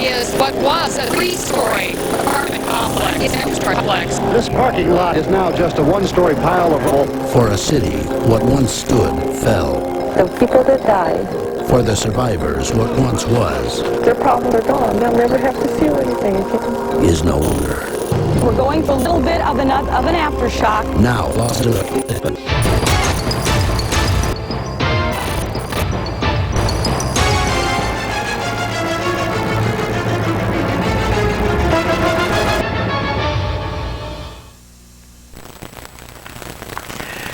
is what was a three-story apartment complex. This parking lot is now just a one-story pile of rubble. For a city, what once stood fell. The people that died. For the survivors, what once was. Their problems are gone. They'll never have to feel anything again. Is no longer. We're going through a little bit of an aftershock. Now lost to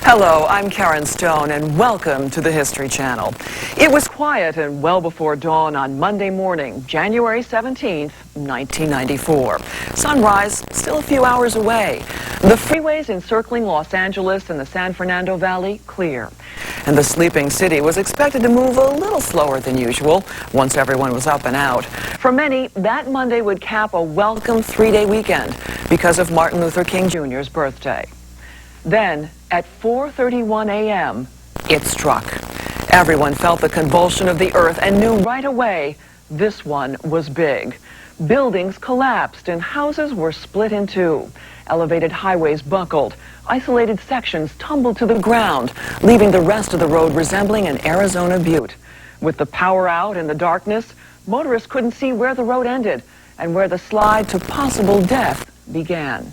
Hello, I'm Karen Stone, and welcome to the History Channel. It was quiet and well before dawn on Monday morning, January 17th, 1994. Sunrise still a few hours away. The freeways encircling Los Angeles and the San Fernando Valley clear. And the sleeping city was expected to move a little slower than usual once everyone was up and out. For many, that Monday would cap a welcome three-day weekend because of Martin Luther King Jr.'s birthday. Then, at 4:31 a.m., it struck. Everyone felt the convulsion of the earth and knew right away this one was big. Buildings collapsed and houses were split in two. Elevated highways buckled. Isolated sections tumbled to the ground, leaving the rest of the road resembling an Arizona butte. With the power out and the darkness, motorists couldn't see where the road ended and where the slide to possible death began.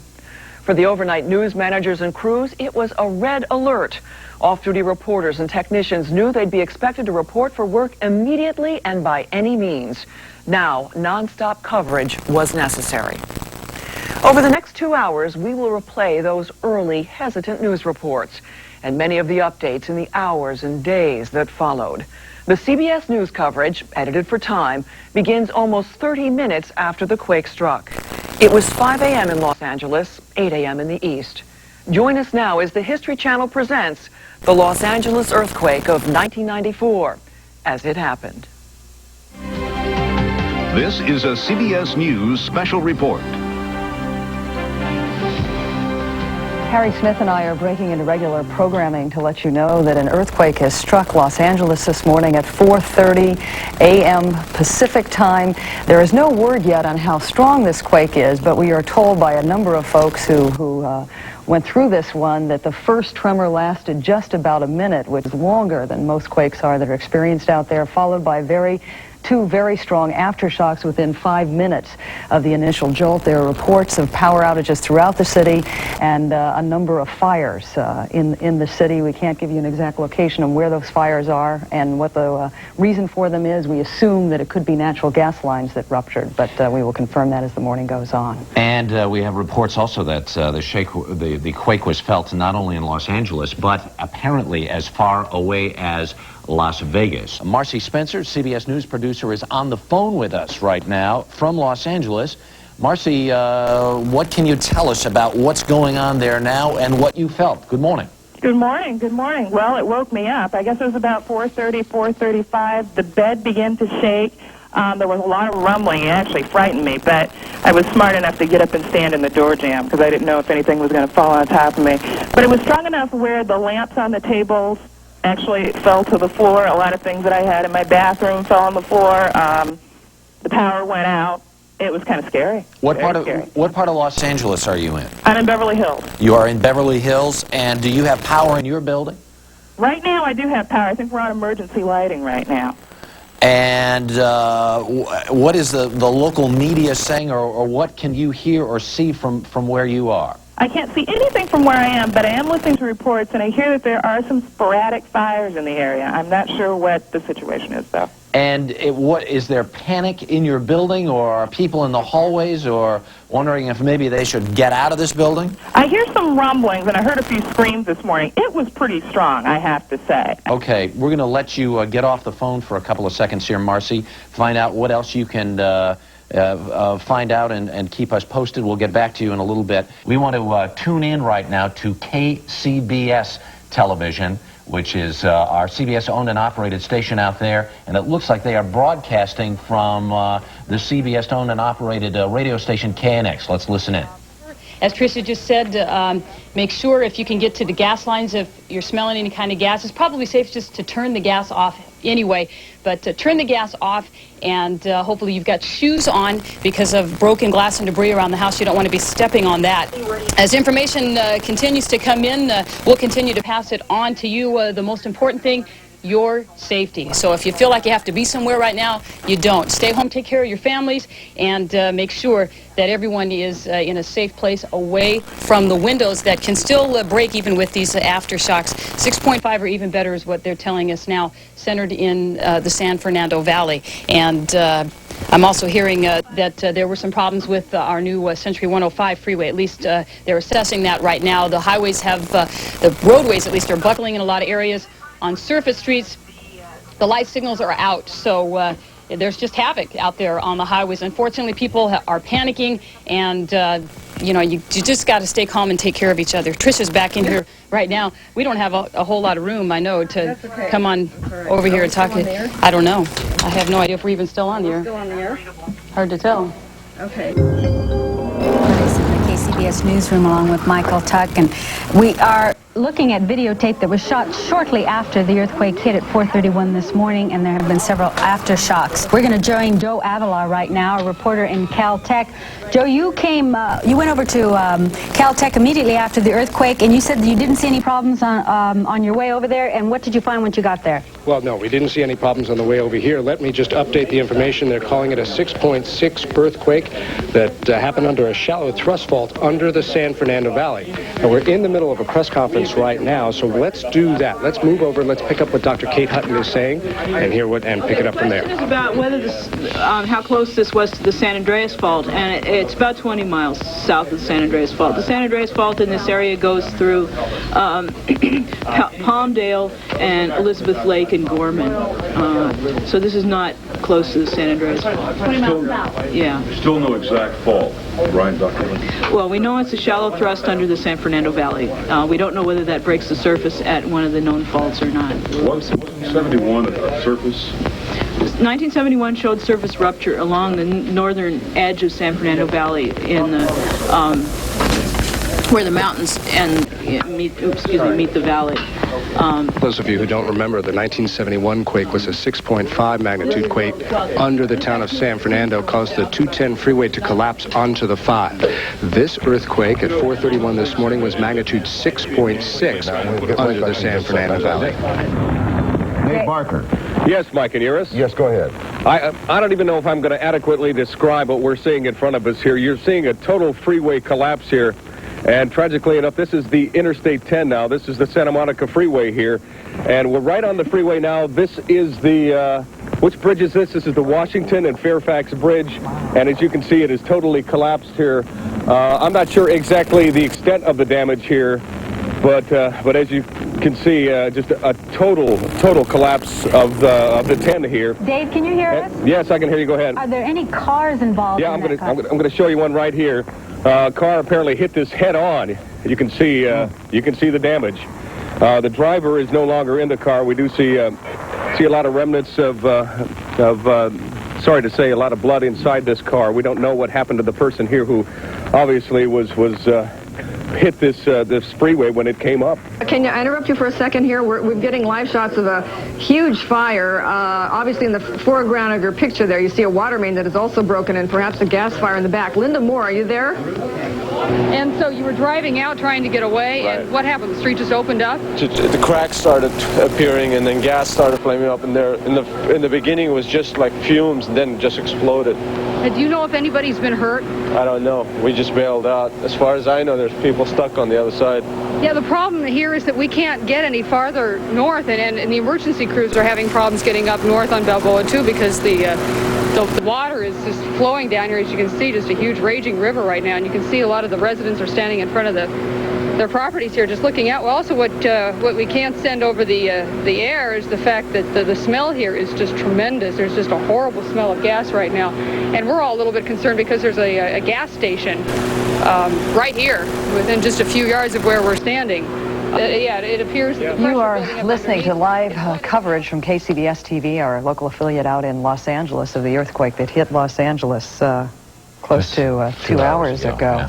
For the overnight news managers and crews, it was a red alert. Off-duty reporters and technicians knew they'd be expected to report for work immediately and by any means. Now, non-stop coverage was necessary. Over the next 2 hours, we will replay those early, hesitant news reports and many of the updates in the hours and days that followed. The CBS News coverage, edited for time, begins almost 30 minutes after the quake struck. It was 5 a.m. in Los Angeles, 8 a.m. in the East. Join us now as the History Channel presents the Los Angeles earthquake of 1994 as it happened. This is a CBS News special report. Harry Smith and I are breaking into regular programming to let you know that an earthquake has struck Los Angeles this morning at 4:30 a.m. Pacific time. There is no word yet on how strong this quake is, but we are told by a number of folks who went through this one that the first tremor lasted just about a minute, which is longer than most quakes are that are experienced out there, followed by two very strong aftershocks within 5 minutes of the initial jolt. There are reports of power outages throughout the city and a number of fires in the city. We can't give you an exact location of where those fires are and what the reason for them is. We assume that it could be natural gas lines that ruptured, but we will confirm that as the morning goes on. And we have reports also that the quake was felt not only in Los Angeles, but apparently as far away as Las Vegas. Marcy Spencer, CBS News producer, is on the phone with us right now from Los Angeles. Marcy, what can you tell us about what's going on there now and what you felt? Good morning. Good morning. Good morning. Well, it woke me up. I guess it was about 4:30, 4:35. The bed began to shake. There was a lot of rumbling. It actually frightened me, but I was smart enough to get up and stand in the door jamb because I didn't know if anything was going to fall on top of me. But it was strong enough where the lamps on the tables actually fell to the floor. A lot of things that I had in my bathroom fell on the floor. The power went out. It was kind of scary. What part of Los Angeles are you in? I'm in Beverly Hills. You are in Beverly Hills, and do you have power in your building? Right now I do have power. I think we're on emergency lighting right now. And what is the local media saying, or what can you hear or see from where you are? I can't see anything from where I am, but I am listening to reports, and I hear that there are some sporadic fires in the area. I'm not sure what the situation is, though. And what is there panic in your building, or are people in the hallways, or wondering if maybe they should get out of this building? I hear some rumblings, and I heard a few screams this morning. It was pretty strong, I have to say. Okay, we're going to let you get off the phone for a couple of seconds here, Marcy, find out what else you can find out and keep us posted. We'll get back to you in a little bit. We want to tune in right now to KCBS television, which is our CBS-owned and operated station out there, and it looks like they are broadcasting from the CBS-owned and operated radio station KNX. Let's listen in. As Tricia just said, make sure if you can get to the gas lines, if you're smelling any kind of gas, it's probably safe just to turn the gas off anyway. But turn the gas off, and hopefully you've got shoes on because of broken glass and debris around the house. You don't want to be stepping on that. As information continues to come in, we'll continue to pass it on to you. The most important thing, your safety. So if you feel like you have to be somewhere right now, you don't. Stay home, take care of your families, and make sure that everyone is in a safe place away from the windows that can still break even with these aftershocks. 6.5 or even better is what they're telling us now, centered in the San Fernando Valley. And I'm also hearing that there were some problems with our new Century 105 freeway. At least they're assessing that right now. The highways have, the roadways at least, are buckling in a lot of areas. On surface streets, the light signals are out, so there's just havoc out there on the highways. Unfortunately, people are panicking, and you know, you just got to stay calm and take care of each other. Trisha's back in here right now. We don't have a whole lot of room, I know, to come on over here and talk. I don't know. I have no idea if we're even still on the air. Still on the air? Hard to tell. Okay. KCBS Newsroom along with Michael Tuck, and we are looking at videotape that was shot shortly after the earthquake hit at 4:31 this morning, and there have been several aftershocks. We're going to join Joe Avila right now, a reporter in Caltech. Joe, you went over to Caltech immediately after the earthquake, and you said that you didn't see any problems on your way over there, and what did you find once you got there? Well, no, we didn't see any problems on the way over here. Let me just update the information. They're calling it a 6.6 earthquake that happened under a shallow thrust fault under the San Fernando Valley. Now, we're in the middle of a press conference right now, so let's do that. Let's move over and let's pick up what Dr. Kate Hutton is saying and hear what and pick it up from there. The question is about whether this, how close this was to the San Andreas Fault, and it's about 20 miles south of the San Andreas Fault. The San Andreas Fault in this area goes through Palmdale and Elizabeth Lake and Gorman. So this is not close to the San Andreas Fault. 20 miles south. Yeah. Still no exact fault, right, Dr. Lynch? Well, we know it's a shallow thrust under the San Fernando Valley. We don't know whether that breaks the surface at one of the known faults or not. Wasn't 71 a surface? 1971 showed surface rupture along the northern edge of San Fernando Valley in the where the mountains meet the valley. Those of you who don't remember, the 1971 quake was a 6.5 magnitude quake under the town of San Fernando, caused the 210 freeway to collapse onto the 5. This earthquake at 4:31 this morning was magnitude 6.6 under the San Fernando Valley. Dave Barker. Yes, Mike, can you hear us? Yes, go ahead. I don't even know if I'm going to adequately describe what we're seeing in front of us here. You're seeing a total freeway collapse here. And tragically enough, this is the Interstate 10 now. This is the Santa Monica Freeway here. And we're right on the freeway now. This is the, which bridge is this? This is the Washington and Fairfax Bridge. And as you can see, it is totally collapsed here. I'm not sure exactly the extent of the damage here, but as you can see, just a total collapse of the 10 here. Dave, can you hear us? Yes, I can hear you. Go ahead. Are there any cars involved? Yeah, in I'm going to show you one right here. Car apparently hit this head on. You can see the damage. The driver is no longer in the car. We do see a lot of remnants of sorry to say, a lot of blood inside this car. We don't know what happened to the person here who obviously was hit this freeway when it came up. Can I interrupt you for a second here? We're getting live shots of a huge fire. Obviously, in the foreground of your picture there, you see a water main that is also broken and perhaps a gas fire in the back. Linda Moore, are you there? And so you were driving out trying to get away, right. And what happened? The street just opened up? The cracks started appearing, and then gas started flaming up, and there in the beginning it was just like fumes, and then it just exploded. Do you know if anybody's been hurt? I don't know. We just bailed out. As far as I know, there's people stuck on the other side. Yeah, the problem here is that we can't get any farther north, and the emergency crews are having problems getting up north on Balboa too, because the water is just flowing down here. As you can see, just a huge raging river right now, and you can see a lot of the residents are standing in front of their properties here just looking out. Well, also what we can't send over the air is the fact that the smell here is just tremendous. There's just a horrible smell of gas right now, and we're all a little bit concerned because there's a gas station right here within just a few yards of where we're standing. Yeah, it appears that you are listening to live coverage from KCBS TV, our local affiliate out in Los Angeles, of the earthquake that hit Los Angeles close to 2 hours ago.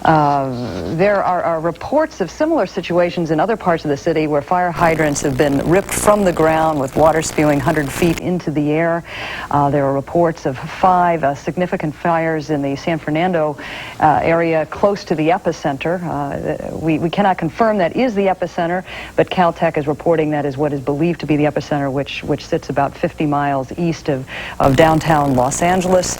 There are reports of similar situations in other parts of the city where fire hydrants have been ripped from the ground with water spewing 100 feet into the air. There are reports of 5 significant fires in the San Fernando area close to the epicenter. We cannot confirm that is the epicenter, but Caltech is reporting that is what is believed to be the epicenter, which sits about 50 miles east of downtown Los Angeles.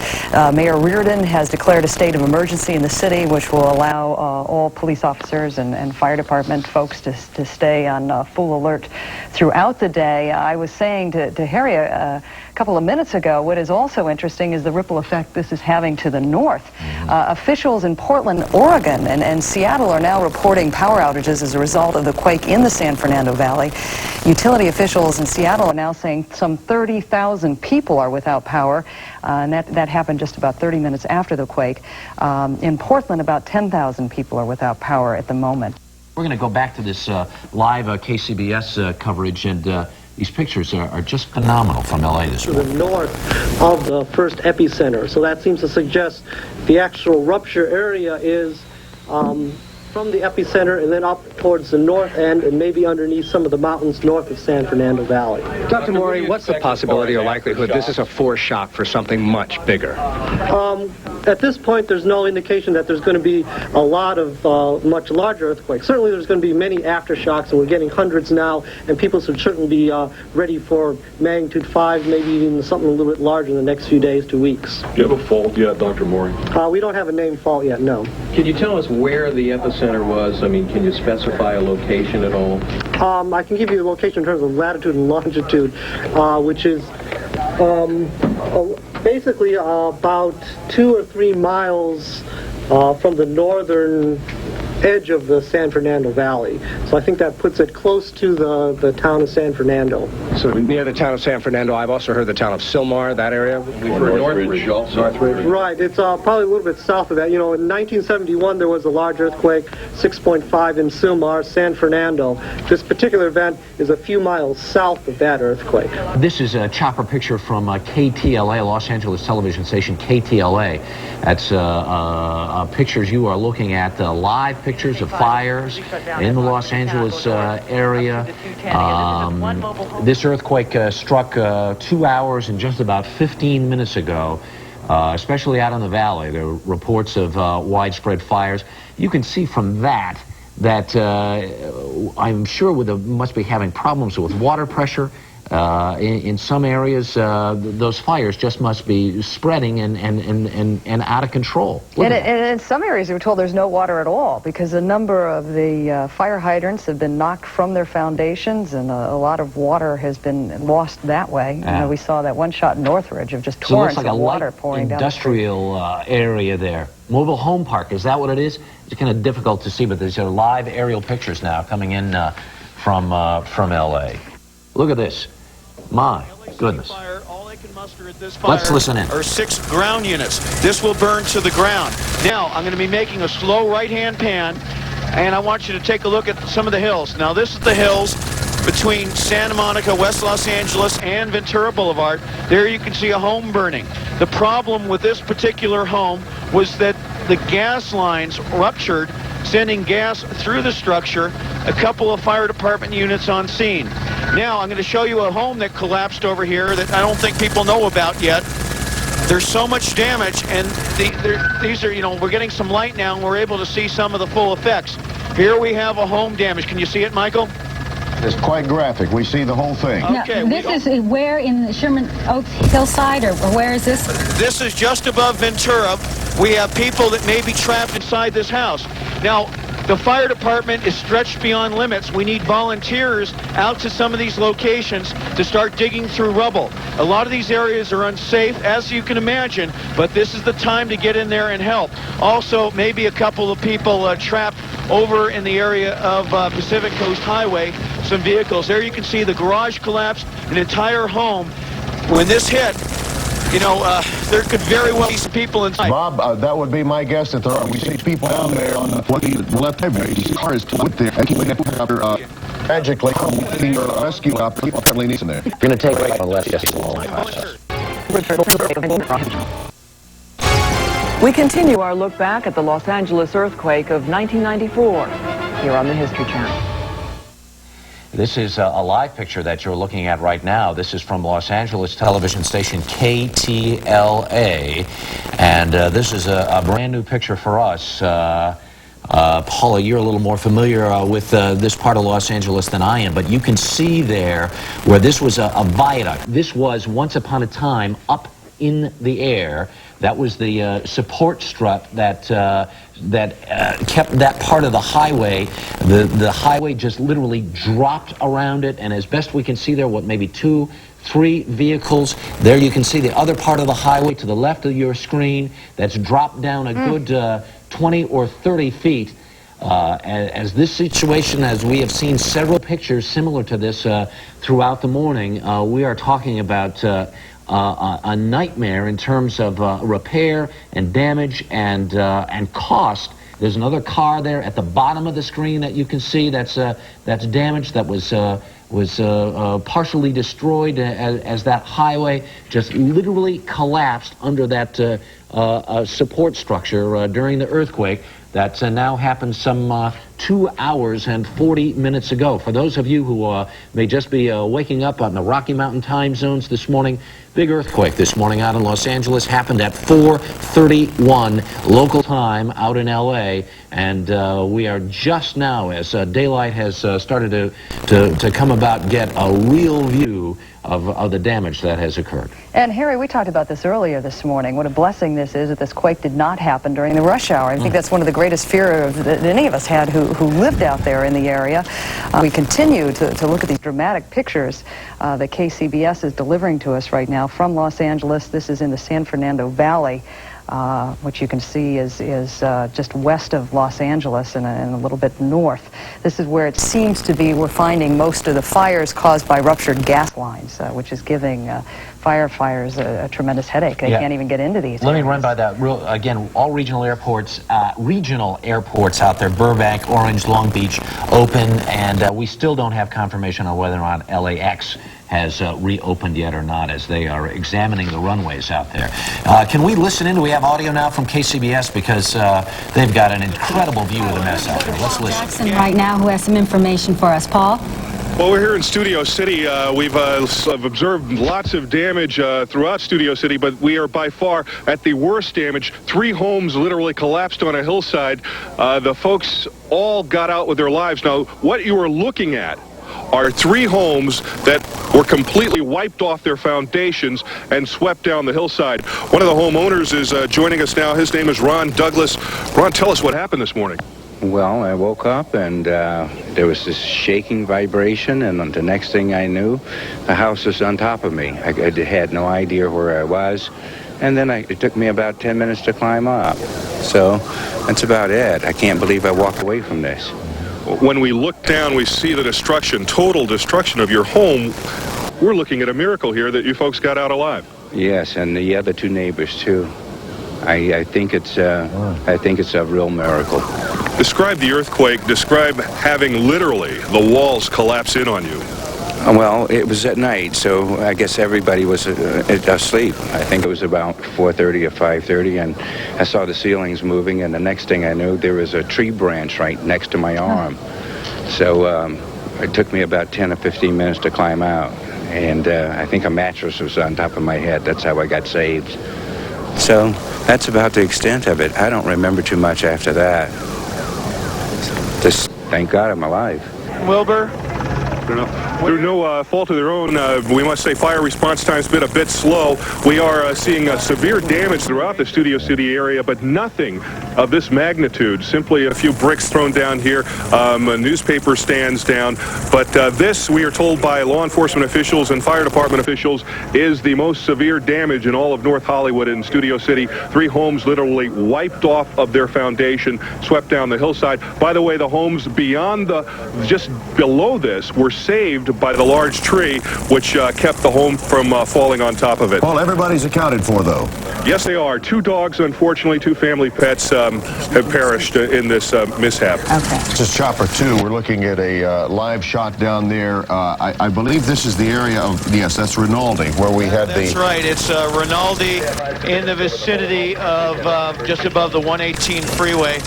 Mayor Reardon has declared a state of emergency in the city, which will allow all police officers and fire department folks to stay on full alert throughout the day. I was saying to Harry a couple of minutes ago, what is also interesting is the ripple effect this is having to the north. Officials in Portland, Oregon, and Seattle are now reporting power outages as a result of the quake in the San Fernando Valley. Utility officials in Seattle are now saying some 30,000 people are without power, and that happened just about 30 minutes after the quake. In Portland, about 10,000 people are without power at the moment. We're going to go back to this live KCBS coverage, and these pictures are just phenomenal from LA this morning. To the north of the first epicenter. So that seems to suggest the actual rupture area is from the epicenter and then up towards the north end and maybe underneath some of the mountains north of San Fernando Valley. Dr. Morey, what's the possibility or likelihood this is a foreshock for something much bigger? At this point, there's no indication that there's going to be a lot of much larger earthquakes. Certainly there's going to be many aftershocks, and we're getting hundreds now, and people should certainly be ready for magnitude 5, maybe even something a little bit larger in the next few days to weeks. Do you have a fault yet, Dr. Morey? We don't have a named fault yet, no. Can you tell us where the epicenter was? I mean, can you specify a location at all? I can give you a location in terms of latitude and longitude, which is basically about 2 or 3 miles from the northern edge of the San Fernando Valley. So I think that puts it close to the town of San Fernando. So near the town of San Fernando. I've also heard the town of Sylmar, that area. We've heard Northridge. Northridge. Right. It's probably a little bit south of that. You know, in 1971 there was a large earthquake, 6.5 in Sylmar, San Fernando. This particular event is a few miles south of that earthquake. This is a chopper picture from KTLA, Los Angeles television station KTLA. That's pictures you are looking at, live pictures of fires in the Los Angeles area. This earthquake struck 2 hours and just about 15 minutes ago, especially out in the valley. There were reports of widespread fires. You can see from that I'm sure must be having problems with water pressure. In some areas, those fires just must be spreading and out of control. And in some areas, we were told there's no water at all because a number of the fire hydrants have been knocked from their foundations, and a lot of water has been lost that way. You know, we saw that one shot in Northridge of just torrents of water pouring down. Industrial area there. Mobile home park, is that what it is? It's kind of difficult to see, but these are live aerial pictures now coming in from LA. Look at this. My goodness. Let's listen in. Or 6 ground units. This will burn to the ground. Now, I'm going to be making a slow right-hand pan, and I want you to take a look at some of the hills. Now, this is the hills between Santa Monica, West Los Angeles, and Ventura Boulevard. There you can see a home burning. The problem with this particular home was that the gas lines ruptured, sending gas through the structure. A couple of fire department units on scene. Now, I'm going to show you a home that collapsed over here that I don't think people know about yet. There's so much damage, and these are, you know, we're getting some light now, and we're able to see some of the full effects. Here we have a home damage. Can you see it, Michael? It's quite graphic. We see the whole thing. Okay. Now, this is where in the Sherman Oaks hillside, or where is this? This is just above Ventura. We have people that may be trapped inside this house. Now, the fire department is stretched beyond limits. We need volunteers out to some of these locations to start digging through rubble. A lot of these areas are unsafe, as you can imagine, but this is the time to get in there and help. Also, maybe a couple of people trapped over in the area of Pacific Coast Highway, some vehicles. There you can see the garage collapsed, an entire home. When this hit, you know, there could very well be some people inside. Bob, that would be my guess that there are. We see people down there on the left hand. These cars with the tragically the rescue people apparently needs in there. You're going to take right on the left just a long process. We continue our look back at the Los Angeles earthquake of 1994 here on the History Channel. This is a live picture that you're looking at right now. This is from Los Angeles television station KTLA, and this is a brand new picture for us. Paula, you're a little more familiar with this part of Los Angeles than I am, but you can see there where this was a viaduct. This was once upon a time up in the air. That was the support strut that kept that part of the highway. The highway just literally dropped around it, and as best we can see there, what, maybe 2, 3 vehicles. There you can see the other part of the highway to the left of your screen that's dropped down a good 20 or 30 feet. As this situation, as we have seen several pictures similar to this throughout the morning, we are talking about a nightmare in terms of repair and damage and cost. There's another car there at the bottom of the screen that you can see that's damaged, that was partially destroyed as that highway just literally collapsed under that support structure during the earthquake. That now happened some 2 hours and 40 minutes ago. For those of you who may just be waking up on the Rocky Mountain time zones this morning, big earthquake this morning out in Los Angeles happened at 4:31 local time out in LA, and we are just now, as daylight has started to come about, get a real view of the damage that has occurred. And Harry, we talked about this earlier this morning. What a blessing this is that this quake did not happen during the rush hour. I think that's one of the greatest fears that any of us had who lived out there in the area. We continue to look at these dramatic pictures that KCBS is delivering to us right now from Los Angeles. This is in the San Fernando Valley, which you can see is just west of Los Angeles and a little bit north. This is where it seems to be we're finding most of the fires caused by ruptured gas lines, which is giving firefighters a tremendous headache. They can't even get into these. Let me run by that. Again, all regional airports out there, Burbank, Orange, Long Beach, open, and we still don't have confirmation on whether or not LAX has reopened yet or not, as they are examining the runways out there. Can we listen in? Do we have audio now from KCBS? Because they've got an incredible view of the mess out there. Let's listen. Jackson right now, who has some information for us. Paul? Well, we're here in Studio City. We've observed lots of damage throughout Studio City, but we are by far at the worst damage. 3 homes literally collapsed on a hillside. The folks all got out with their lives. Now, what you are looking at are 3 homes that were completely wiped off their foundations and swept down the hillside. One of the homeowners is joining us now. His name is Ron Douglas. Ron, tell us what happened this morning. Well, I woke up and there was this shaking vibration, and the next thing I knew, the house was on top of me. I had no idea where I was, and then it took me about 10 minutes to climb up. So that's about it. I can't believe I walked away from this. When we look down, we see the destruction, total destruction of your home. We're looking at a miracle here that you folks got out alive. Yes, and the other 2 neighbors too. I think it's a real miracle. Describe the earthquake. Describe having literally the walls collapse in on you. Well, it was at night, so I guess everybody was asleep. I think it was about 4:30 or 5:30, and I saw the ceilings moving, and the next thing I knew, there was a tree branch right next to my arm. So it took me about 10 or 15 minutes to climb out, and I think a mattress was on top of my head. That's how I got saved. So that's about the extent of it. I don't remember too much after that. Just thank God I'm alive. Wilbur? Through no fault of their own, we must say fire response time's been a bit slow. We are seeing severe damage throughout the Studio City area, but nothing of this magnitude. Simply a few bricks thrown down here, newspaper stands down. But this, we are told by law enforcement officials and fire department officials, is the most severe damage in all of North Hollywood and Studio City. 3 homes literally wiped off of their foundation, swept down the hillside. By the way, the homes beyond just below this were saved damaged by the large tree, which kept the home from falling on top of it. Well, everybody's accounted for, though. Yes, they are. 2 dogs, unfortunately, 2 family pets have perished in this mishap. Okay. This is Chopper 2. We're looking at a live shot down there. I believe this is the area of, yes, that's Rinaldi, where we had That's right. It's Rinaldi in the vicinity of just above the 118 freeway.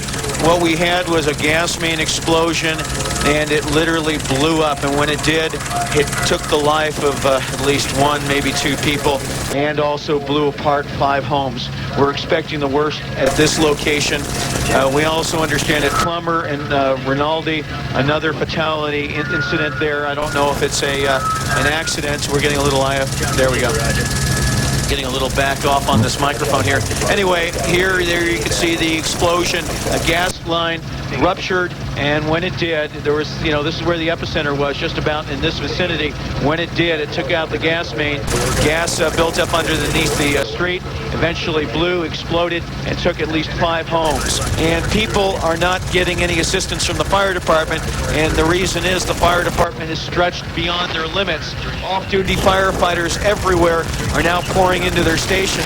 What we had was a gas main explosion, and it literally blew up. And when it did, it took the life of at least 1, maybe 2 people, and also blew apart 5 homes. We're expecting the worst at this location. We also understand at Plummer and Rinaldi, another fatality incident there. I don't know if it's an accident. We're getting a little there we go. Getting a little back off on this microphone here. Anyway, there you can see the explosion. A gas line ruptured, and when it did, there was, this is where the epicenter was, just about in this vicinity. When it did, it took out the gas main. Gas built up underneath the street, eventually blew, exploded, and took at least 5 homes. And people are not getting any assistance from the fire department, and the reason is the fire department is stretched beyond their limits. Off-duty firefighters everywhere are now pouring into their station.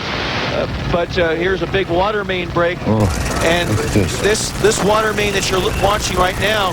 But here's a big water main break, and this water main that you're watching right now,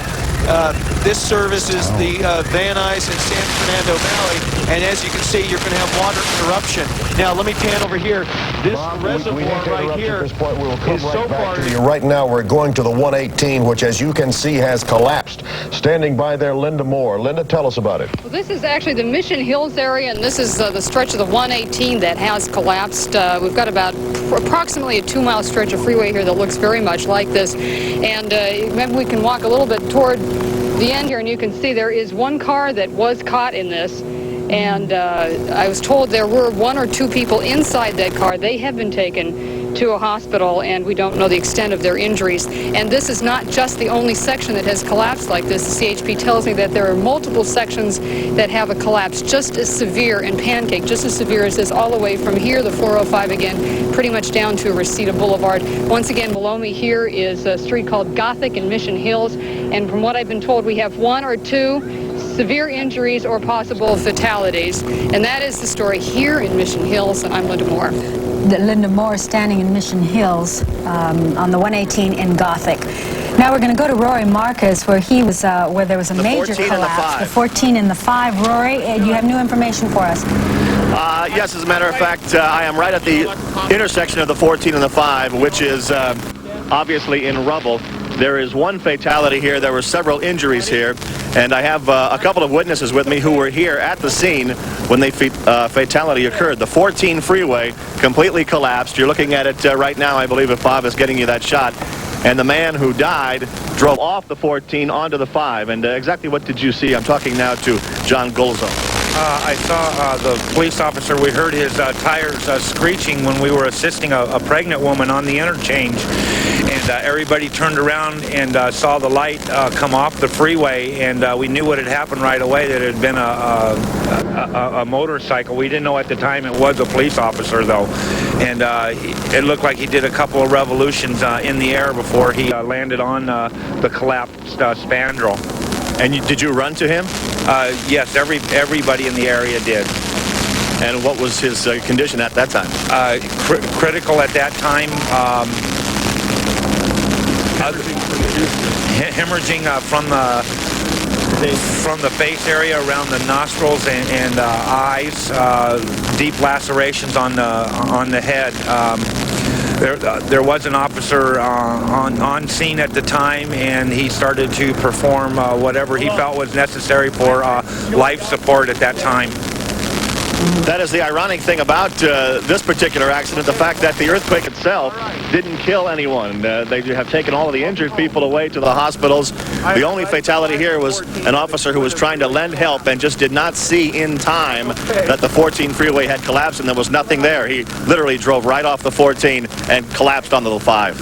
this services the Van Nuys and San Fernando Valley, and as you can see, you're going to have water interruption. Now, let me pan over here. This reservoir right here is so far... Right now, we're going to the 118, which, as you can see, has collapsed. Standing by there, Linda Moore. Linda, tell us about it. Well, this is actually the Mission Hills area, and this is the stretch of the 118 that has collapsed. We've got about approximately a 2-mile stretch of freeway here that looks very much like this. And maybe we can walk a little bit toward the end here, and you can see there is 1 car that was caught in this. And I was told there were 1 or 2 people inside that car. They have been taken to a hospital, and we don't know the extent of their injuries. And this is not just the only section that has collapsed like this. The CHP tells me that there are multiple sections that have a collapse just as severe, and Pancake just as severe as this, all the way from here, the 405 again, pretty much down to Reseda Boulevard. Once again, below me here is a street called Gothic in Mission Hills, and from what I've been told, we have 1 or 2 severe injuries or possible fatalities. And that is the story here in Mission Hills, and I'm Linda Moore. Linda Moore standing in Mission Hills on the 118 in Gothic. Now we're going to go to Rory Marcus, where he was, where there was a major collapse. The 14 and the 5. Rory, you have new information for us. Yes, as a matter of fact, I am right at the intersection of the 14 and the 5, which is obviously in rubble. There is 1 fatality here. There were several injuries here. And I have a couple of witnesses with me who were here at the scene when the fatality occurred. The 14 freeway completely collapsed. You're looking at it right now, I believe, if Bob is getting you that shot. And the man who died drove off the 14 onto the 5. And exactly what did you see? I'm talking now to John Golzo. I saw the police officer. We heard his tires screeching when we were assisting a pregnant woman on the interchange. And everybody turned around and saw the light come off the freeway, and we knew what had happened right away, that it had been a motorcycle. We didn't know at the time it was a police officer, though. And it looked like he did a couple of revolutions in the air before he landed on the collapsed spandrel. And did you run to him? Yes, everybody in the area did. And what was his condition at that time? Critical at that time. Hemorrhaging from the face area around the nostrils and eyes, deep lacerations on the head. There was an officer on scene at the time, and he started to perform whatever he felt was necessary for life support at that time. That is the ironic thing about this particular accident, the fact that the earthquake itself didn't kill anyone. They have taken all of the injured people away to the hospitals. The only fatality here was an officer who was trying to lend help and just did not see in time that the 14 freeway had collapsed and there was nothing there. He literally drove right off the 14 and collapsed onto the 5.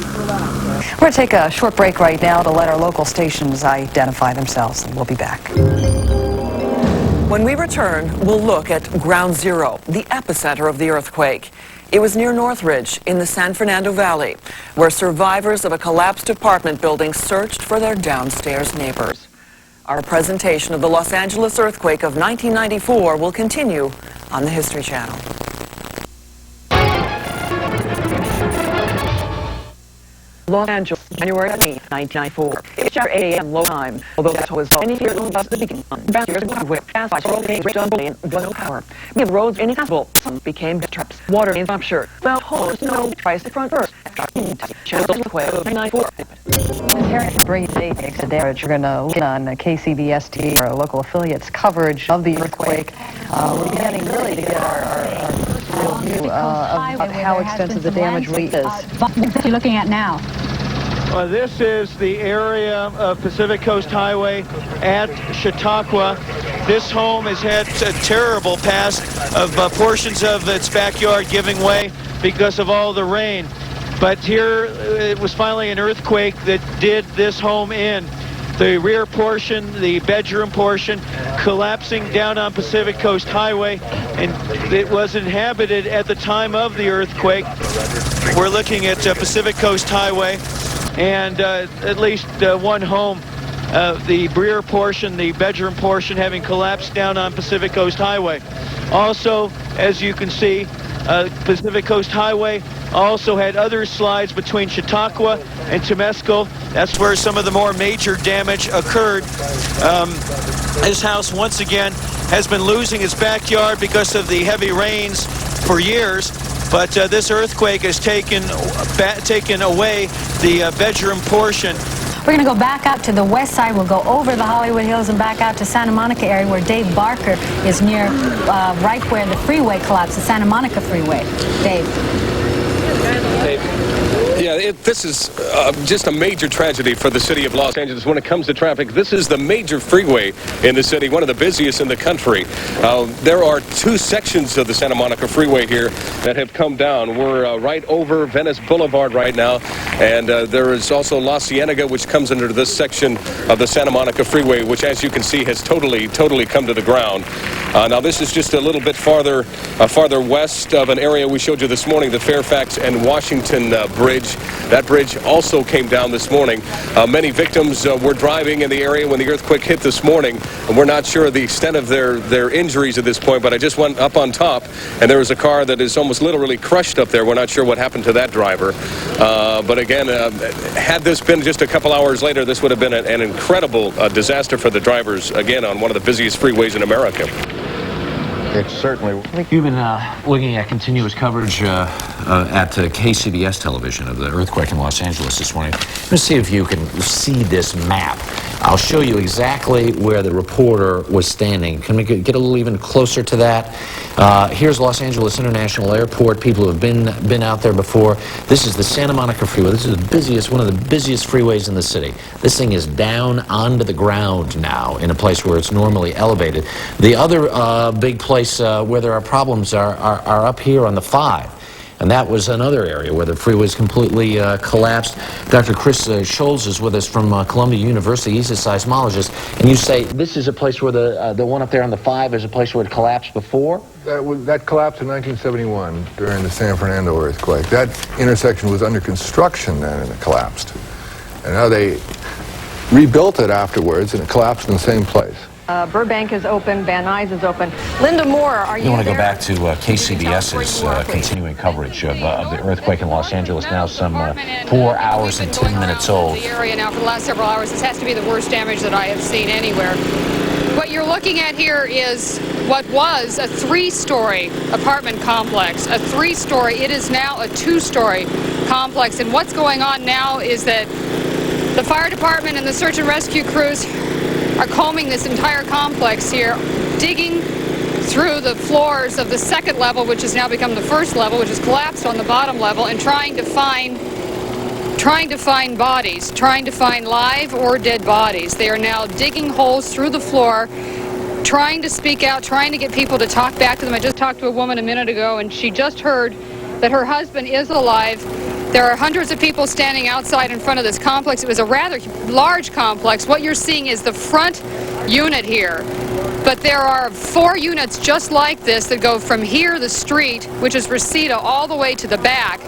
We're going to take a short break right now to let our local stations identify themselves, and we'll be back. When we return, we'll look at Ground Zero, the epicenter of the earthquake. It was near Northridge in the San Fernando Valley, where survivors of a collapsed apartment building searched for their downstairs neighbors. Our presentation of the Los Angeles earthquake of 1994 will continue on the History Channel. Los Angeles, January 17, 1994. It's our 8 a.m. low time. Although that was any fear only was the beginning. Downstairs, gas by several days, rich on bullion, no power. We have roads inaccessible. Some became traps. Water in rupture. Well, holes, no, tries to front first. Channel earthquake of 1994. Great day, thanks to Darrell. You're going to look on KCBS TV, our local affiliates' coverage of the earthquake. We're beginning really to get our real view of how extensive the damage really is. What are you looking at now? This is the area of Pacific Coast Highway at Chautauqua. This home has had a terrible past of portions of its backyard giving way because of all the rain. But here it was finally an earthquake that did this home in. The rear portion, the bedroom portion, collapsing down on Pacific Coast Highway, and it was inhabited at the time of the earthquake. We're looking at Pacific Coast Highway, and at least one home, the rear portion, the bedroom portion, having collapsed down on Pacific Coast Highway. Also, as you can see, Pacific Coast Highway also had other slides between Chautauqua and Temescal. That's where some of the more major damage occurred. This house, once again, has been losing its backyard because of the heavy rains for years. But this earthquake has taken away the bedroom portion. We're going to go back out to the west side. We'll go over the Hollywood Hills and back out to Santa Monica area where Dave Barker is near right where the freeway collapsed, the Santa Monica freeway. Dave. Yeah, this is just a major tragedy for the city of Los Angeles when it comes to traffic. This is the major freeway in the city, one of the busiest in the country. There are two sections of the Santa Monica freeway here that have come down. We're right over Venice Boulevard right now, and there is also La Cienega, which comes under this section of the Santa Monica freeway, which, as you can see, has totally come to the ground. Now, this is just a little bit farther west of an area we showed you this morning, the Fairfax and Washington Bridge. That bridge also came down this morning. Many victims were driving in the area when the earthquake hit this morning, and we're not sure the extent of their injuries at this point, but I just went up on top, and there was a car that is almost literally crushed up there. We're not sure what happened to that driver. But again, had this been just a couple hours later, this would have been an incredible disaster for the drivers, again, on one of the busiest freeways in America. It's certainly... You've been looking at continuous coverage at KCBS television of the earthquake in Los Angeles this morning. Let's see if you can see this map. I'll show you exactly where the reporter was standing. Can we get a little even closer to that? Here's Los Angeles International Airport. People who have been out there before. This is the Santa Monica Freeway. This is the busiest, one of the busiest freeways in the city. This thing is down onto the ground now in a place where it's normally elevated. The other big place where there are problems are up here on the 5. And that was another area where the freeway is completely collapsed. Dr. Chris Scholes is with us from Columbia University. He's a seismologist. And you say this is a place where the one up there on the 5 is a place where it collapsed before? That collapsed in 1971 during the San Fernando earthquake. That intersection was under construction then, and it collapsed. And now they rebuilt it afterwards, and it collapsed in the same place. Burbank is open, Van Nuys is open. Linda Moore, are you want to there? go back to KCBS's continuing coverage of the earthquake in Los Angeles, now some 4 hours and 10 minutes old. The area now for the last several hours. This has to be the worst damage that I have seen anywhere. What you're looking at here is what was a 3-story apartment complex. A 3-story, it is now a 2-story complex. And what's going on now is that the fire department and the search and rescue crews are combing this entire complex here, digging through the floors of the 2nd level, which has now become the 1st level, which has collapsed on the bottom level, and trying to find bodies, trying to find live or dead bodies. They are now digging holes through the floor, trying to speak out, trying to get people to talk back to them. I just talked to a woman a minute ago, and she just heard that her husband is alive. There are hundreds of people standing outside in front of this complex. It was a rather large complex. What you're seeing is the front unit here. But there are 4 units just like this that go from here, the street, which is Reseda, all the way to the back.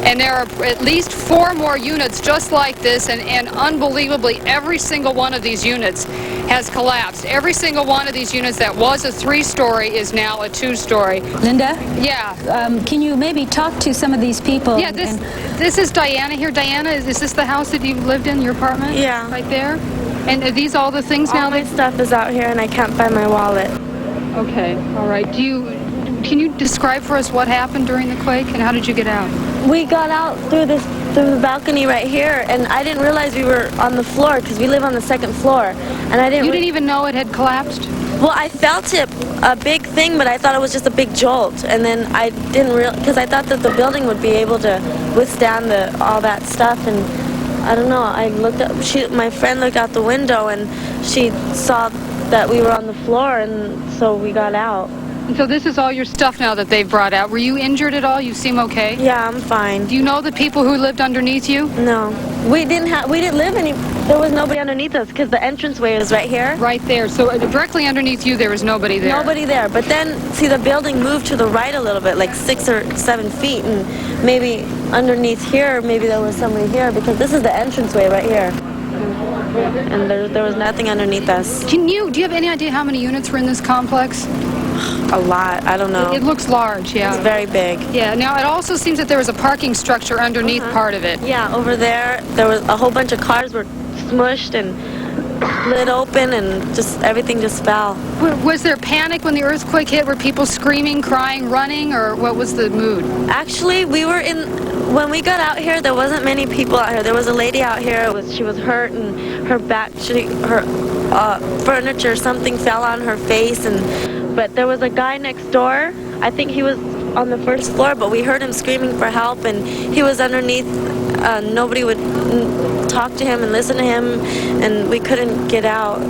And there are at least 4 more units just like this, and unbelievably, every single one of these units has collapsed. Every single one of these units that was a 3-story is now a 2-story. Linda? Yeah. Can you maybe talk to some of these people? Yeah, this is Diana here. Diana, is this the house that you lived in, your apartment? Yeah. Right there? And are these all the things now? All my stuff is out here and I can't find my wallet. Okay, all right. Can you describe for us what happened during the quake and how did you get out? We got out through the balcony right here, and I didn't realize we were on the floor because we live on the 2nd floor, and I didn't. You didn't even know it had collapsed? Well, I felt it, a big thing, but I thought it was just a big jolt, and then I didn't because I thought that the building would be able to withstand all that stuff, and I don't know. I looked up. My friend looked out the window, and she saw that we were on the floor, and so we got out. So this is all your stuff now that they've brought out. Were you injured at all? You seem okay? Yeah, I'm fine. Do you know the people who lived underneath you? No. We didn't live there was nobody underneath us because the entranceway is right here. Right there. So directly underneath you there was nobody there? Nobody there. But then, see, the building moved to the right a little bit, like 6 or 7 feet, and maybe underneath here, maybe there was somebody here because this is the entranceway right here. And there was nothing underneath us. Do you have any idea how many units were in this complex? A lot. I don't know. It looks large, yeah. It's very big. Yeah. Now, it also seems that there was a parking structure underneath part of it. Yeah, over there was a whole bunch of cars were smushed and split open, and just everything just fell. Was there panic when the earthquake hit? Were people screaming, crying, running, or what was the mood? Actually, when we got out here, there wasn't many people out here. There was a lady out here. She was hurt, and her back, her furniture, something fell on her face, but there was a guy next door. I think he was on the 1st floor, but we heard him screaming for help, and he was underneath. Nobody would talk to him and listen to him, and we couldn't get out.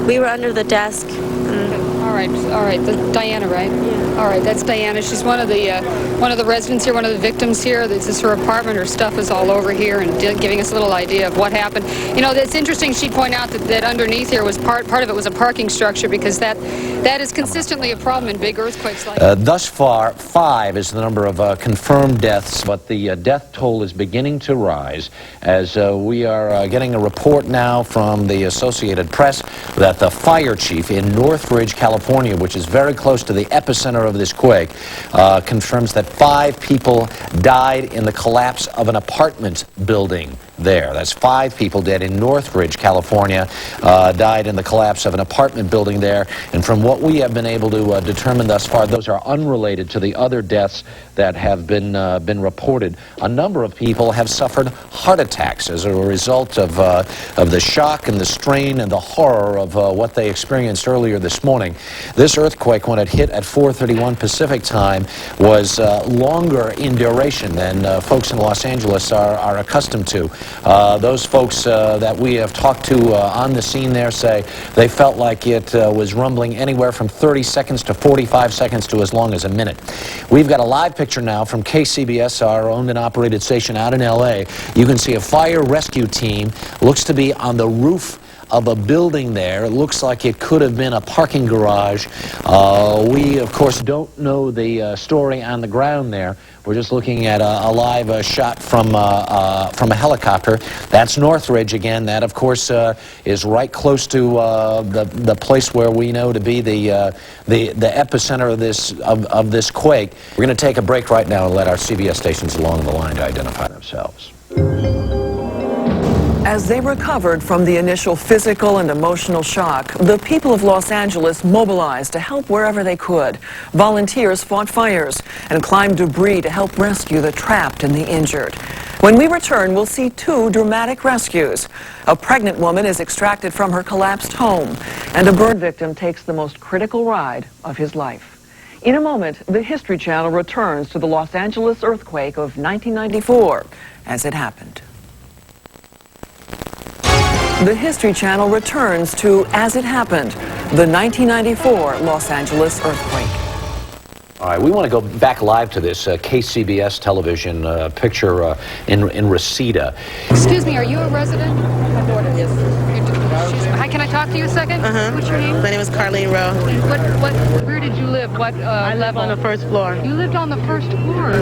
We were under the desk. All right. Diana, right? Yeah. All right, that's Diana. She's one of the residents here, one of the victims here. This is her apartment. Her stuff is all over here, and giving us a little idea of what happened. You know, it's interesting. She'd point out that underneath here was part of it was a parking structure, because that is consistently a problem in big earthquakes like that. Thus far, 5 is the number of confirmed deaths, but the death toll is beginning to rise as we are getting a report now from the Associated Press that the fire chief in Northridge, California, which is very close to the epicenter of this quake, confirms that 5 people died in the collapse of an apartment building there. That's 5 people dead in Northridge, California, died in the collapse of an apartment building there. And from what we have been able to determine thus far, those are unrelated to the other deaths that have been reported. A number of people have suffered heart attacks as a result of the shock and the strain and the horror of what they experienced earlier this morning. This earthquake, when it hit at 4:31 Pacific time, was longer in duration than folks in Los Angeles are accustomed to. Those folks that we have talked to on the scene there say they felt like it was rumbling anywhere from 30 seconds to 45 seconds to as long as a minute. We've got a live picture now from KCBS, our owned and operated station out in L.A. You can see a fire rescue team, looks to be on the roof of a building there. It looks like it could have been a parking garage. We, of course, don't know the story on the ground there. We're just looking at a live shot from a helicopter. That's Northridge again. That, of course, is right close to the place where we know to be the epicenter of this quake. We're going to take a break right now and let our CBS stations along the line to identify themselves. As they recovered from the initial physical and emotional shock, the people of Los Angeles mobilized to help wherever they could. Volunteers fought fires and climbed debris to help rescue the trapped and the injured. When we return, we'll see 2 dramatic rescues. A pregnant woman is extracted from her collapsed home, and a burn victim takes the most critical ride of his life. In a moment, the History Channel returns to the Los Angeles earthquake of 1994 as it happened. The History Channel returns to As It Happened, the 1994 Los Angeles earthquake. All right, we want to go back live to this KCBS television picture in Reseda. Excuse me, are you a resident? My daughter is. Hi, can I talk to you a second? What's your name? My name is Carlene Rowe. Where did you live? What I live level? on the first floor. You lived on the first floor.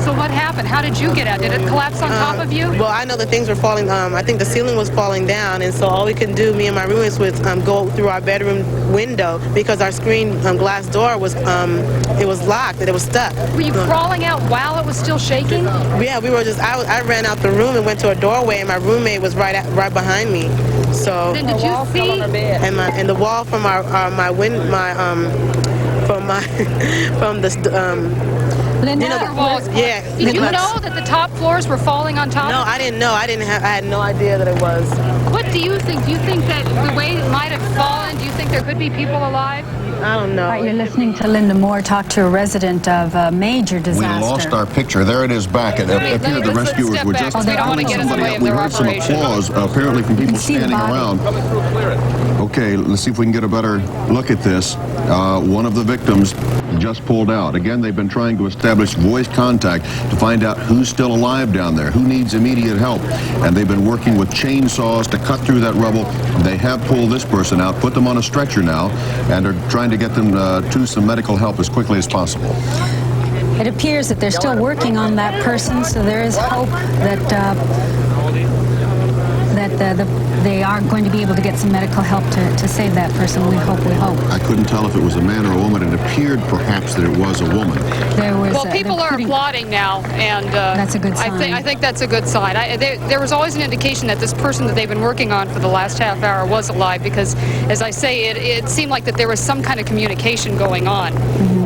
So what happened? How did you get out? Did it collapse on top of you? Well, I know that things were falling. I think the ceiling was falling down, and so all we could do, me and my roommates, was go through our bedroom window because our screen glass door was it was locked and it was stuck. Were you crawling out while it was still shaking? Yeah, we were just. I ran out the room and went to a doorway, and my roommate was right behind me. So then did you see? And the wall from from the Linda, yeah. Did you know that the top floors were falling on top? No, I didn't know. I had no idea that it was. What do you think? Do you think that the way it might have fallen, do you think there could be people alive? I don't know. All right, you're listening to Linda Moore talk to a resident of a major disaster. We lost our picture. There it is back. It appeared the rescuers were just pulling somebody up. We heard some applause, apparently from people standing around. Okay, let's see if we can get a better look at this. One of the victims just pulled out. Again, they've been trying to establish voice contact to find out who's still alive down there, who needs immediate help. And they've been working with chainsaws to cut through that rubble. They have pulled this person out, put them on a stretcher now, and are trying to get them to some medical help as quickly as possible. It appears that they're still working on that person, so there is hope that they are going to be able to get some medical help to save that person. We hope. I couldn't tell if it was a man or a woman. It appeared perhaps that it was a woman. Well, people are applauding now, and that's a good sign. I think that's a good sign. There was always an indication that this person that they've been working on for the last half hour was alive because, as I say, it seemed like that there was some kind of communication going on.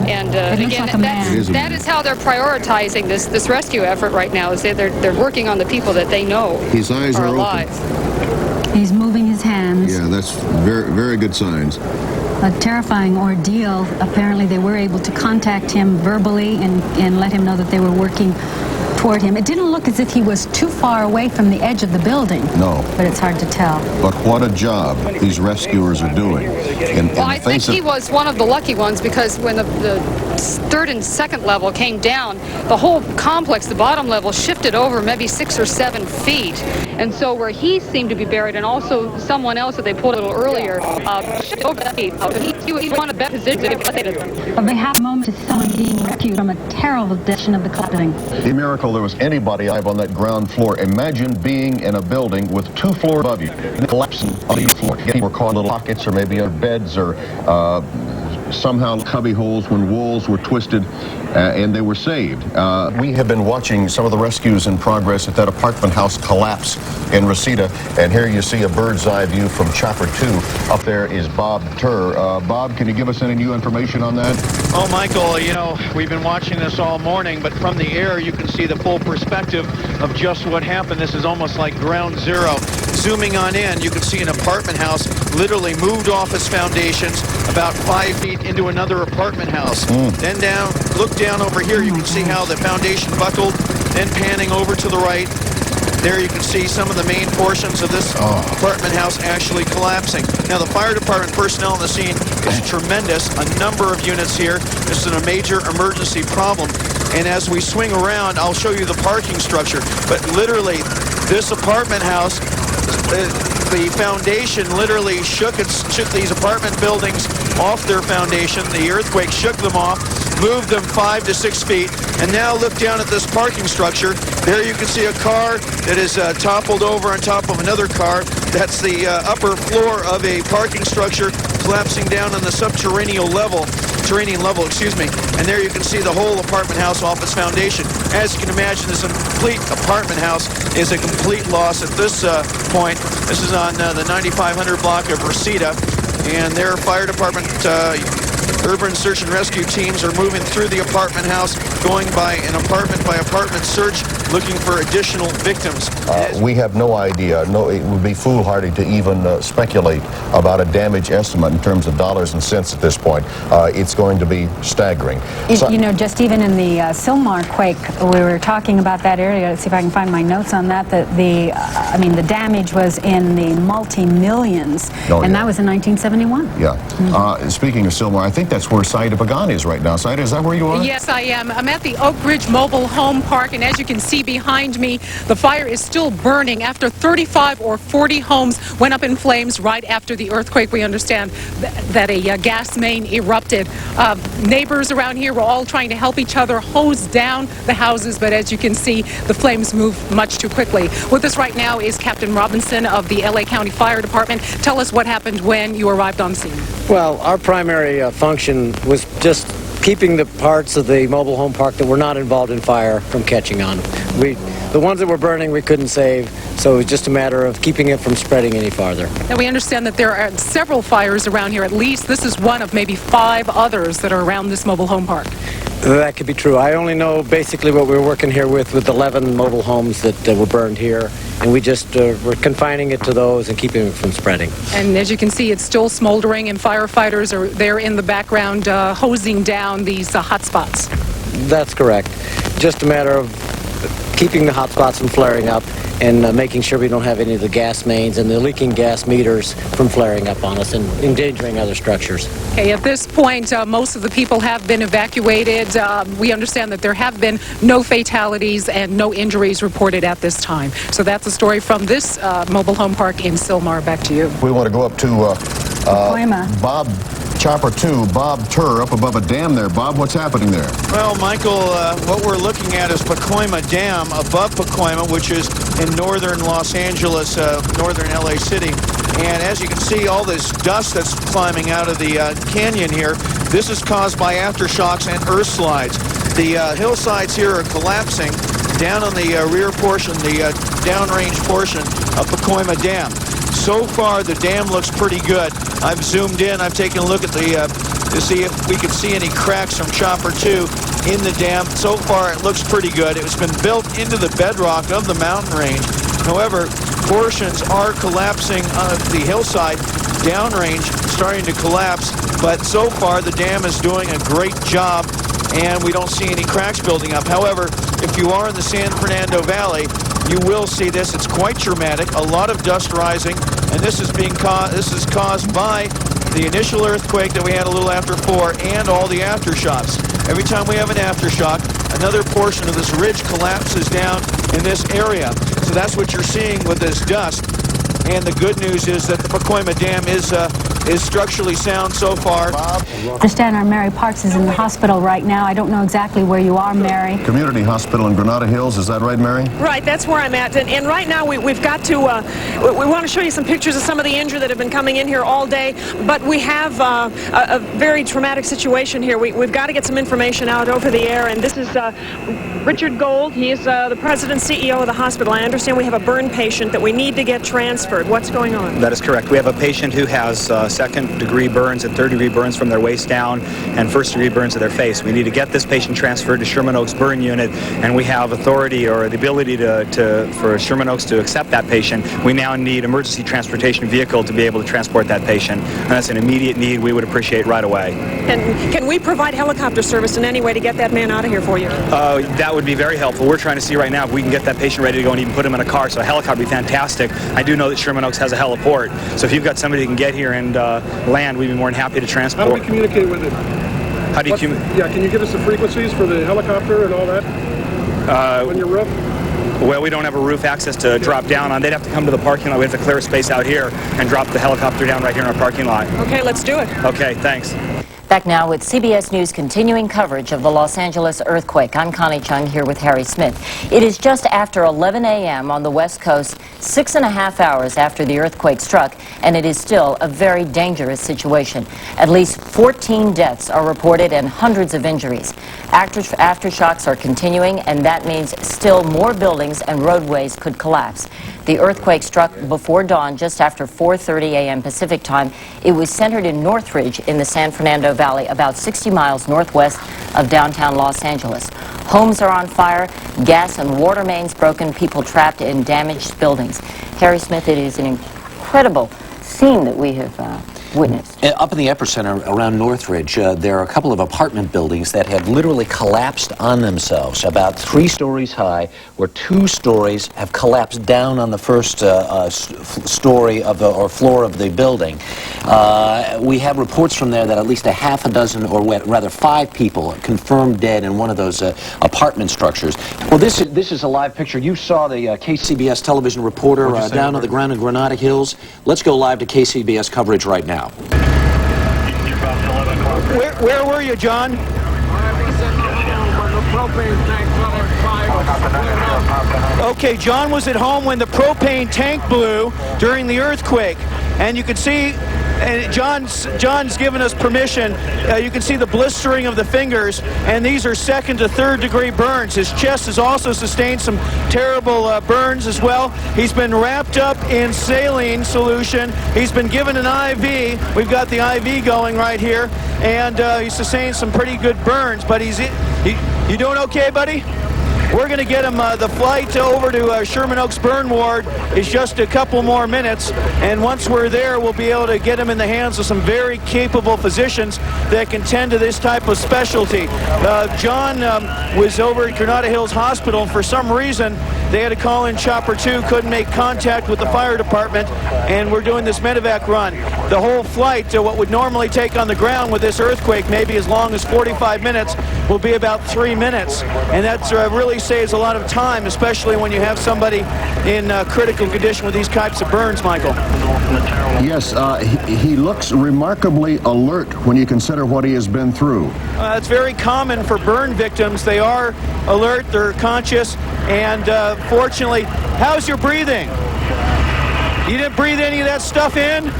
And again, that is how they're prioritizing this rescue effort right now. Is they're working on the people that they know His eyes are alive. He's moving his hands. Yeah, that's very, very good signs. A terrifying ordeal. Apparently, they were able to contact him verbally and let him know that they were working toward him. It didn't look as if he was too far away from the edge of the building. No. But it's hard to tell. But what a job these rescuers are doing. Well, I think he was one of the lucky ones because when the third and second level came down, the whole complex, the bottom level, shifted over maybe 6 or 7 feet. And so where he seemed to be buried, and also someone else that they pulled a little earlier, shifted over that feet. He was one of the best positions. But they have a moment to someone being rescued from a terrible condition of the collapsing. A miracle there was anybody alive on that ground floor. Imagine being in a building with 2 floors above you, collapsing on each floor. People were caught in little pockets or maybe in beds or somehow cubby holes when walls were twisted, and they were saved. We have been watching some of the rescues in progress at that apartment house collapse in Reseda, and here you see a bird's eye view from Chopper 2. Up there is Bob Turr. Bob, can you give us any new information on that? Oh, Michael, you know, we've been watching this all morning, but from the air you can see the full perspective of just what happened. This is almost like ground zero. Zooming on in, you can see an apartment house literally moved off its foundations about 5 feet into another apartment house. Then look down over here, you can see how the foundation buckled, then panning over to the right. There you can see some of the main portions of this apartment house actually collapsing. Now, the fire department personnel on the scene is tremendous. A number of units here. This is a major emergency problem. And as we swing around, I'll show you the parking structure. But literally, this apartment house, the foundation literally shook these apartment buildings off their foundation. The earthquake shook them off, moved them 5 to 6 feet. And now look down at this parking structure. There you can see a car that is toppled over on top of another car. That's the upper floor of a parking structure collapsing down on the subterranean level. And there you can see the whole apartment house off its foundation. As you can imagine, this complete apartment house is a complete loss at this point. This is on the 9500 block of Reseda, and their fire department urban search and rescue teams are moving through the apartment house, going by an apartment search looking for additional victims. We have no idea. No, it would be foolhardy to even speculate about a damage estimate in terms of dollars and cents at this point. It's going to be staggering. You know, just even in the Sylmar quake, we were talking about that area. Let's see if I can find my notes on that. I mean, the damage was in the multi-millions, and that was in 1971. Yeah. Speaking of Sylmar, I think that's where Saida Pagan is right now. Saida, is that where you are? Yes, I am. I'm at the Oak Ridge Mobile Home Park, and as you can see behind me, the fire is still burning after 35 or 40 homes went up in flames right after the earthquake. We understand that a gas main erupted. Neighbors around here were all trying to help each other hose down the houses, but as you can see, the flames moved much too quickly. With us right now is Captain Robinson of the LA County Fire Department. Tell us what happened when you arrived on scene. Well, our primary function was just keeping the parts of the mobile home park that were not involved in fire from catching on. The ones that were burning we couldn't save, so it was just a matter of keeping it from spreading any farther. Now, we understand that there are several fires around here. At least this is one of maybe 5 others that are around this mobile home park. That could be true. I only know basically what we were working here with 11 mobile homes that were burned here, and we just were confining it to those and keeping it from spreading. And as you can see, it's still smoldering, and firefighters are there in the background hosing down these hot spots. That's correct. Just a matter of keeping the hot spots from flaring up and making sure we don't have any of the gas mains and the leaking gas meters from flaring up on us and endangering other structures. Okay, at this point, most of the people have been evacuated. We understand that there have been no fatalities and no injuries reported at this time. So that's the story from this mobile home park in Sylmar. Back to you. We want to go up to Bob Chopper 2, Bob Turr, up above a dam there. Bob, what's happening there? Well, Michael, what we're looking at is Pacoima Dam above Pacoima, which is in northern Los Angeles, northern LA City. And as you can see, all this dust that's climbing out of the canyon here, this is caused by aftershocks and earth slides. The hillsides here are collapsing down on the rear portion, the downrange portion of Pacoima Dam. So far, the dam looks pretty good. I've zoomed in. I've taken a look at to see if we can see any cracks from Chopper 2 in the dam. So far, it looks pretty good. It's been built into the bedrock of the mountain range. However, portions are collapsing on the hillside, downrange, starting to collapse. But so far, the dam is doing a great job, and we don't see any cracks building up. However, if you are in the San Fernando Valley, you will see this. It's quite dramatic. A lot of dust rising, and this is caused by the initial earthquake that we had a little after 4 and all the aftershocks. Every time we have an aftershock, another portion of this ridge collapses down in this area. So that's what you're seeing with this dust. And the good news is that the Pacoima Dam is structurally sound so far. I understand our Mary Parks is in the hospital right now. I don't know exactly where you are, Mary. Community Hospital in Granada Hills, is that right, Mary? Right, that's where I'm at. And right now we've got to, we want to show you some pictures of some of the injured that have been coming in here all day. But we have a very traumatic situation here. We've got to get some information out over the air. And this is Richard Gold. He is the president CEO of the hospital. I understand we have a burn patient that we need to get transferred. What's going on? That is correct. We have a patient who has second-degree burns and third-degree burns from their waist down and first-degree burns to their face. We need to get this patient transferred to Sherman Oaks Burn Unit, and we have authority or the ability for Sherman Oaks to accept that patient. We now need emergency transportation vehicle to be able to transport that patient, and that's an immediate need we would appreciate right away. And can we provide helicopter service in any way to get that man out of here for you? That would be very helpful. We're trying to see right now if we can get that patient ready to go and even put him in a car, so a helicopter would be fantastic. I do know that Sherman Oaks has a heliport, so if you've got somebody who can get here and land, we'd be more than happy to transport. How do we communicate with it? How do you communicate? Yeah, can you give us the frequencies for the helicopter and all that on your roof? Well, we don't have a roof access to drop down on. They'd have to come to the parking lot. We have to clear a space out here and drop the helicopter down right here in our parking lot. Okay, let's do it. Okay, thanks. Back now with CBS News continuing coverage of the Los Angeles earthquake. I'm Connie Chung here with Harry Smith. It is just after 11 a.m. on the West Coast, 6.5 hours after the earthquake struck, and it is still a very dangerous situation. At least 14 deaths are reported and hundreds of injuries. Aftershocks are continuing, and that means still more buildings and roadways could collapse. The earthquake struck before dawn, just after 4:30 a.m. Pacific time. It was centered in Northridge in the San Fernando Valley, about 60 miles northwest of downtown Los Angeles. Homes are on fire, gas and water mains broken, people trapped in damaged buildings. Harry Smith, it is an incredible scene that we have witnessed. Up in the epicenter around Northridge, there are a couple of apartment buildings that have literally collapsed on themselves, about 3 stories high, where 2 stories have collapsed down on the first story of the, or floor of the building. We have reports from there that at least a half a dozen, or rather 5 people confirmed dead in one of those apartment structures. Well, this is a live picture. You saw the KCBS television reporter down on the ground in Granada Hills. Let's go live to KCBS coverage right now. Where were you, John? Okay, John was at home when the propane tank blew during the earthquake, and you can see, and John's given us permission. You can see the blistering of the fingers, and these are 2nd to 3rd degree burns. His chest has also sustained some terrible burns as well. He's been wrapped up in saline solution. He's been given an IV. We've got the IV going right here, and he's sustained some pretty good burns. But you doing okay, buddy? We're going to get him, the flight over to Sherman Oaks Burn Ward is just a couple more minutes, and once we're there, we'll be able to get him in the hands of some very capable physicians that can tend to this type of specialty. John was over at Granada Hills Hospital, and for some reason, they had to call in Chopper 2, couldn't make contact with the fire department, and we're doing this medevac run. The whole flight, what would normally take on the ground with this earthquake, maybe as long as 45 minutes, will be about 3 minutes, and that's really saves a lot of time, especially when you have somebody in critical condition with these types of burns, Michael. Yes, he looks remarkably alert when you consider what he has been through. It's very common for burn victims. They are alert, they're conscious, and fortunately, how's your breathing? You didn't breathe any of that stuff in?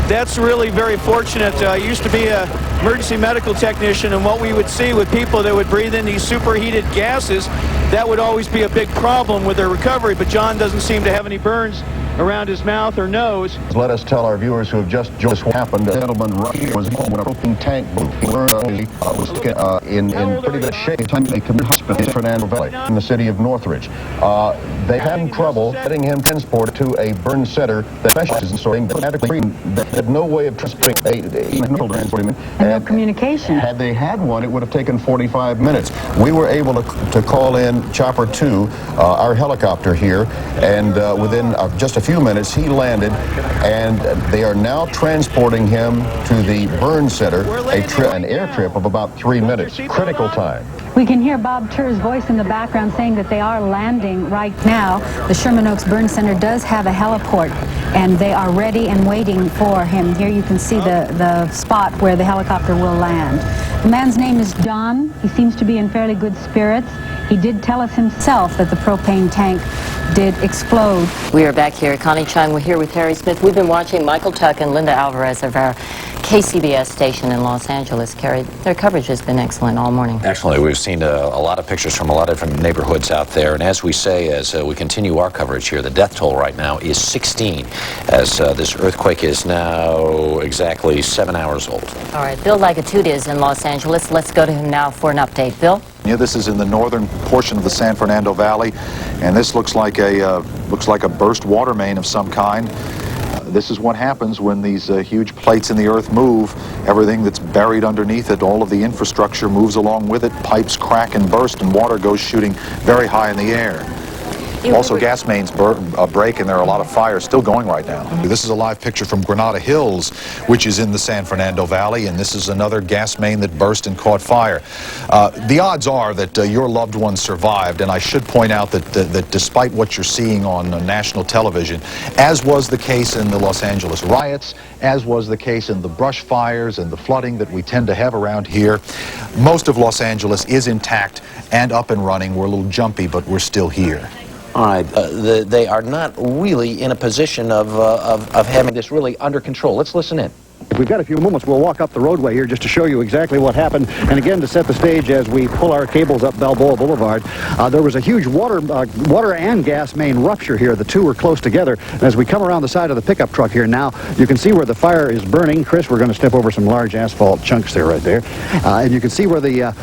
That's really very fortunate. I used to be an emergency medical technician, and what we would see with people that would breathe in these superheated gases, that would always be a big problem with their recovery, but John doesn't seem to have any burns around his mouth or nose. Let us tell our viewers who have just joined us what happened. A gentleman right here was home when a propane tank blew. He was in pretty good shape. Time they committed hospital in Fernando Valley in the city of Northridge. They had trouble getting him transported to a burn center that specializes in sorting adequately. They had no way of transporting him. And no communication. Had they had one, it would have taken 45 minutes. We were able to call in Chopper 2, our helicopter here, and within just a few minutes he landed, and they are now transporting him to the burn center, an air trip of about 3 minutes. Critical time. We can hear Bob Turr's voice in the background saying that they are landing right now. The Sherman Oaks Burn Center does have a heliport, and they are ready and waiting for him. Here you can see the spot where the helicopter will land. The man's name is John. He seems to be in fairly good spirits. He did tell us himself that the propane tank did explode. We are back here. Connie Chung, we're here with Harry Smith. We've been watching Michael Tuck and Linda Alvarez of our KCBS station in Los Angeles. Carrie, their coverage has been excellent all morning. Excellent. We've seen a lot of pictures from a lot of different neighborhoods out there. And as we say, as we continue our coverage here, the death toll right now is 16, as this earthquake is now exactly 7 hours old. All right, Bill Lagatude is in Los Angeles. Let's go to him now for an update. Bill? Yeah, this is in the northern portion of the San Fernando Valley, and this looks like a burst water main of some kind. This is what happens when these huge plates in the earth move. Everything that's buried underneath it, all of the infrastructure moves along with it. Pipes crack and burst, and water goes shooting very high in the air. Also, gas mains break, and there are a lot of fires still going right now. This is a live picture from Granada Hills, which is in the San Fernando Valley, and this is another gas main that burst and caught fire. The odds are that your loved one survived, and I should point out that despite what you're seeing on national television, as was the case in the Los Angeles riots, as was the case in the brush fires and the flooding that we tend to have around here, most of Los Angeles is intact and up and running. We're a little jumpy, but we're still here. All right, they are not really in a position of having this really under control. Let's listen in. If we've got a few moments, we'll walk up the roadway here just to show you exactly what happened. And again, to set the stage as we pull our cables up Balboa Boulevard, there was a huge water and gas main rupture here. The two were close together. And as we come around the side of the pickup truck here now, you can see where the fire is burning. Chris, we're going to step over some large asphalt chunks there, right there. And you can see where the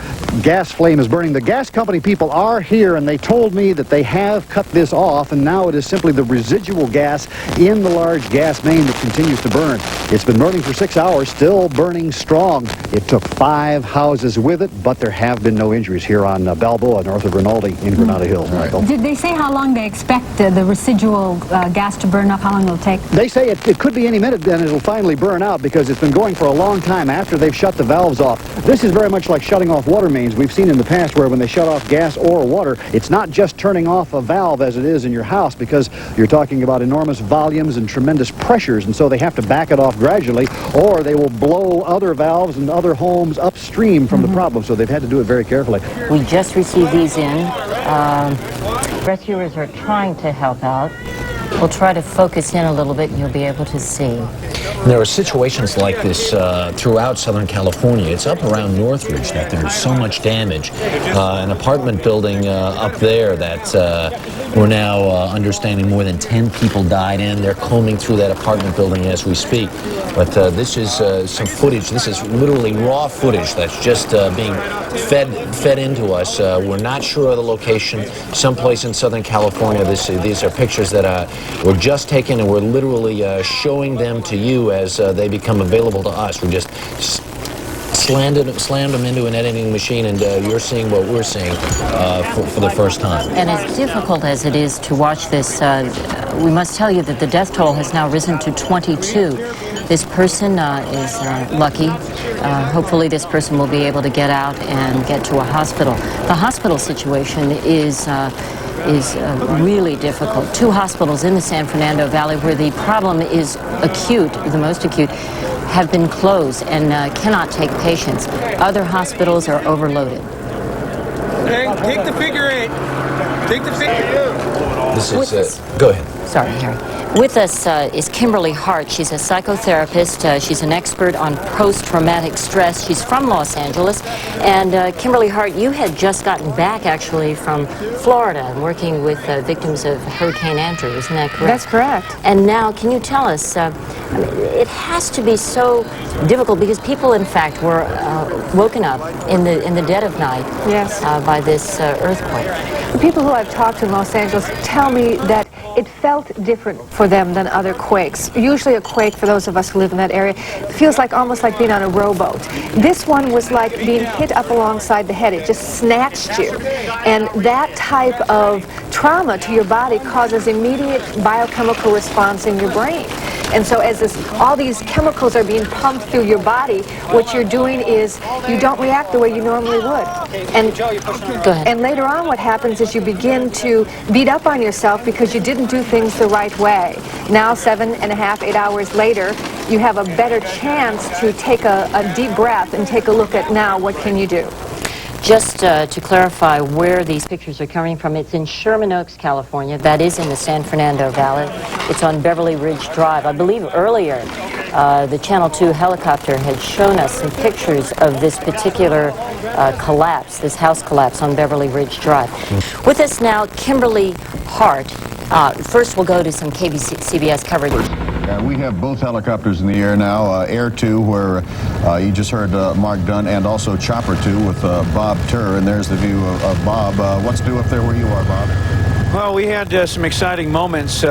gas flame is burning. The gas company people are here, and they told me that they have cut this off, and now it is simply the residual gas in the large gas main that continues to burn. It's been burning for 6 hours, still burning strong. It took 5 houses with it, but there have been no injuries here on Balboa, north of Rinaldi in Granada Hills, Michael. Did they say how long they expect the residual gas to burn up, how long it'll take? They say it could be any minute, then it'll finally burn out, because it's been going for a long time after they've shut the valves off. This is very much like shutting off water mains. We've seen in the past where when they shut off gas or water, it's not just turning off a valve as it is in your house, because you're talking about enormous volumes and tremendous pressures, and so they have to back it off gradually, or they will blow other valves and other homes upstream from the problem, so they've had to do it very carefully. We just received these in. Rescuers are trying to help out. We'll try to focus in a little bit and you'll be able to see. There are situations like this throughout Southern California. It's up around Northridge that there's so much damage. An apartment building up there that we're now understanding more than 10 people died in. They're combing through that apartment building as we speak. But this is some footage. This is literally raw footage that's just being fed into us. We're not sure of the location. Someplace in Southern California. These are pictures that were just taken, and we're literally showing them to you as they become available to us. We just slammed them into an editing machine, and you're seeing what we're seeing for the first time. And as difficult as it is to watch this, we must tell you that the death toll has now risen to 22. This person is lucky. Hopefully this person will be able to get out and get to a hospital. The hospital situation is really difficult. 2 hospitals in the San Fernando Valley where the problem is acute, the most acute, have been closed and cannot take patients. Other hospitals are overloaded. Okay, take the figure 8. Take the figure 8. This is, go ahead. Sorry, Harry. With us is Kimberly Hart. She's a psychotherapist. She's an expert on post-traumatic stress. She's from Los Angeles. And Kimberly Hart, you had just gotten back, actually, from Florida and working with victims of Hurricane Andrew. Isn't that correct? That's correct. And now, can you tell us, it has to be so difficult because people, in fact, were woken up in the dead of night by this earthquake. The people who I've talked to in Los Angeles tell me that it felt different for them than other quakes. Usually a quake, for those of us who live in that area, feels like almost like being on a rowboat. This one was like being hit up alongside the head. It just snatched you. And that type of trauma to your body causes immediate biochemical response in your brain. And so as all these chemicals are being pumped through your body, what you're doing is you don't react the way you normally would. And later on what happens is you begin to beat up on yourself because you didn't do things the right way. Now 7.5, 8 hours later, you have a better chance to take a deep breath and take a look at now what can you do. Just to clarify where these pictures are coming from, it's in Sherman Oaks, California. That is in the San Fernando Valley. It's on Beverly Ridge Drive. I believe earlier the Channel 2 helicopter had shown us some pictures of this particular collapse, this house collapse on Beverly Ridge Drive. With us now, Kimberly Hart. First, we'll go to some KBCBS coverage. We have both helicopters in the air now, Air 2, where you just heard Mark Dunn, and also Chopper 2 with Bob Turr, and there's the view of Bob. What's new up there where you are, Bob? Well, we had some exciting moments.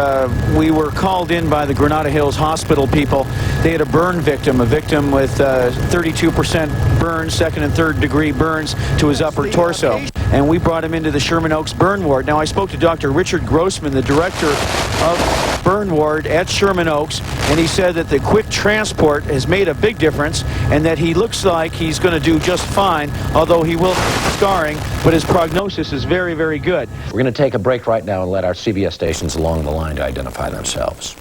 We were called in by the Granada Hills Hospital people. They had a burn victim, with 32% burns, 2nd and 3rd degree burns to his upper torso. And we brought him into the Sherman Oaks Burn Ward. Now, I spoke to Dr. Richard Grossman, the director of Burn Ward at Sherman Oaks, and he said that the quick transport has made a big difference and that he looks like he's going to do just fine, although he will have scarring, but his prognosis is very, very good. We're going to take a break right now and let our CBS stations along the line to identify themselves.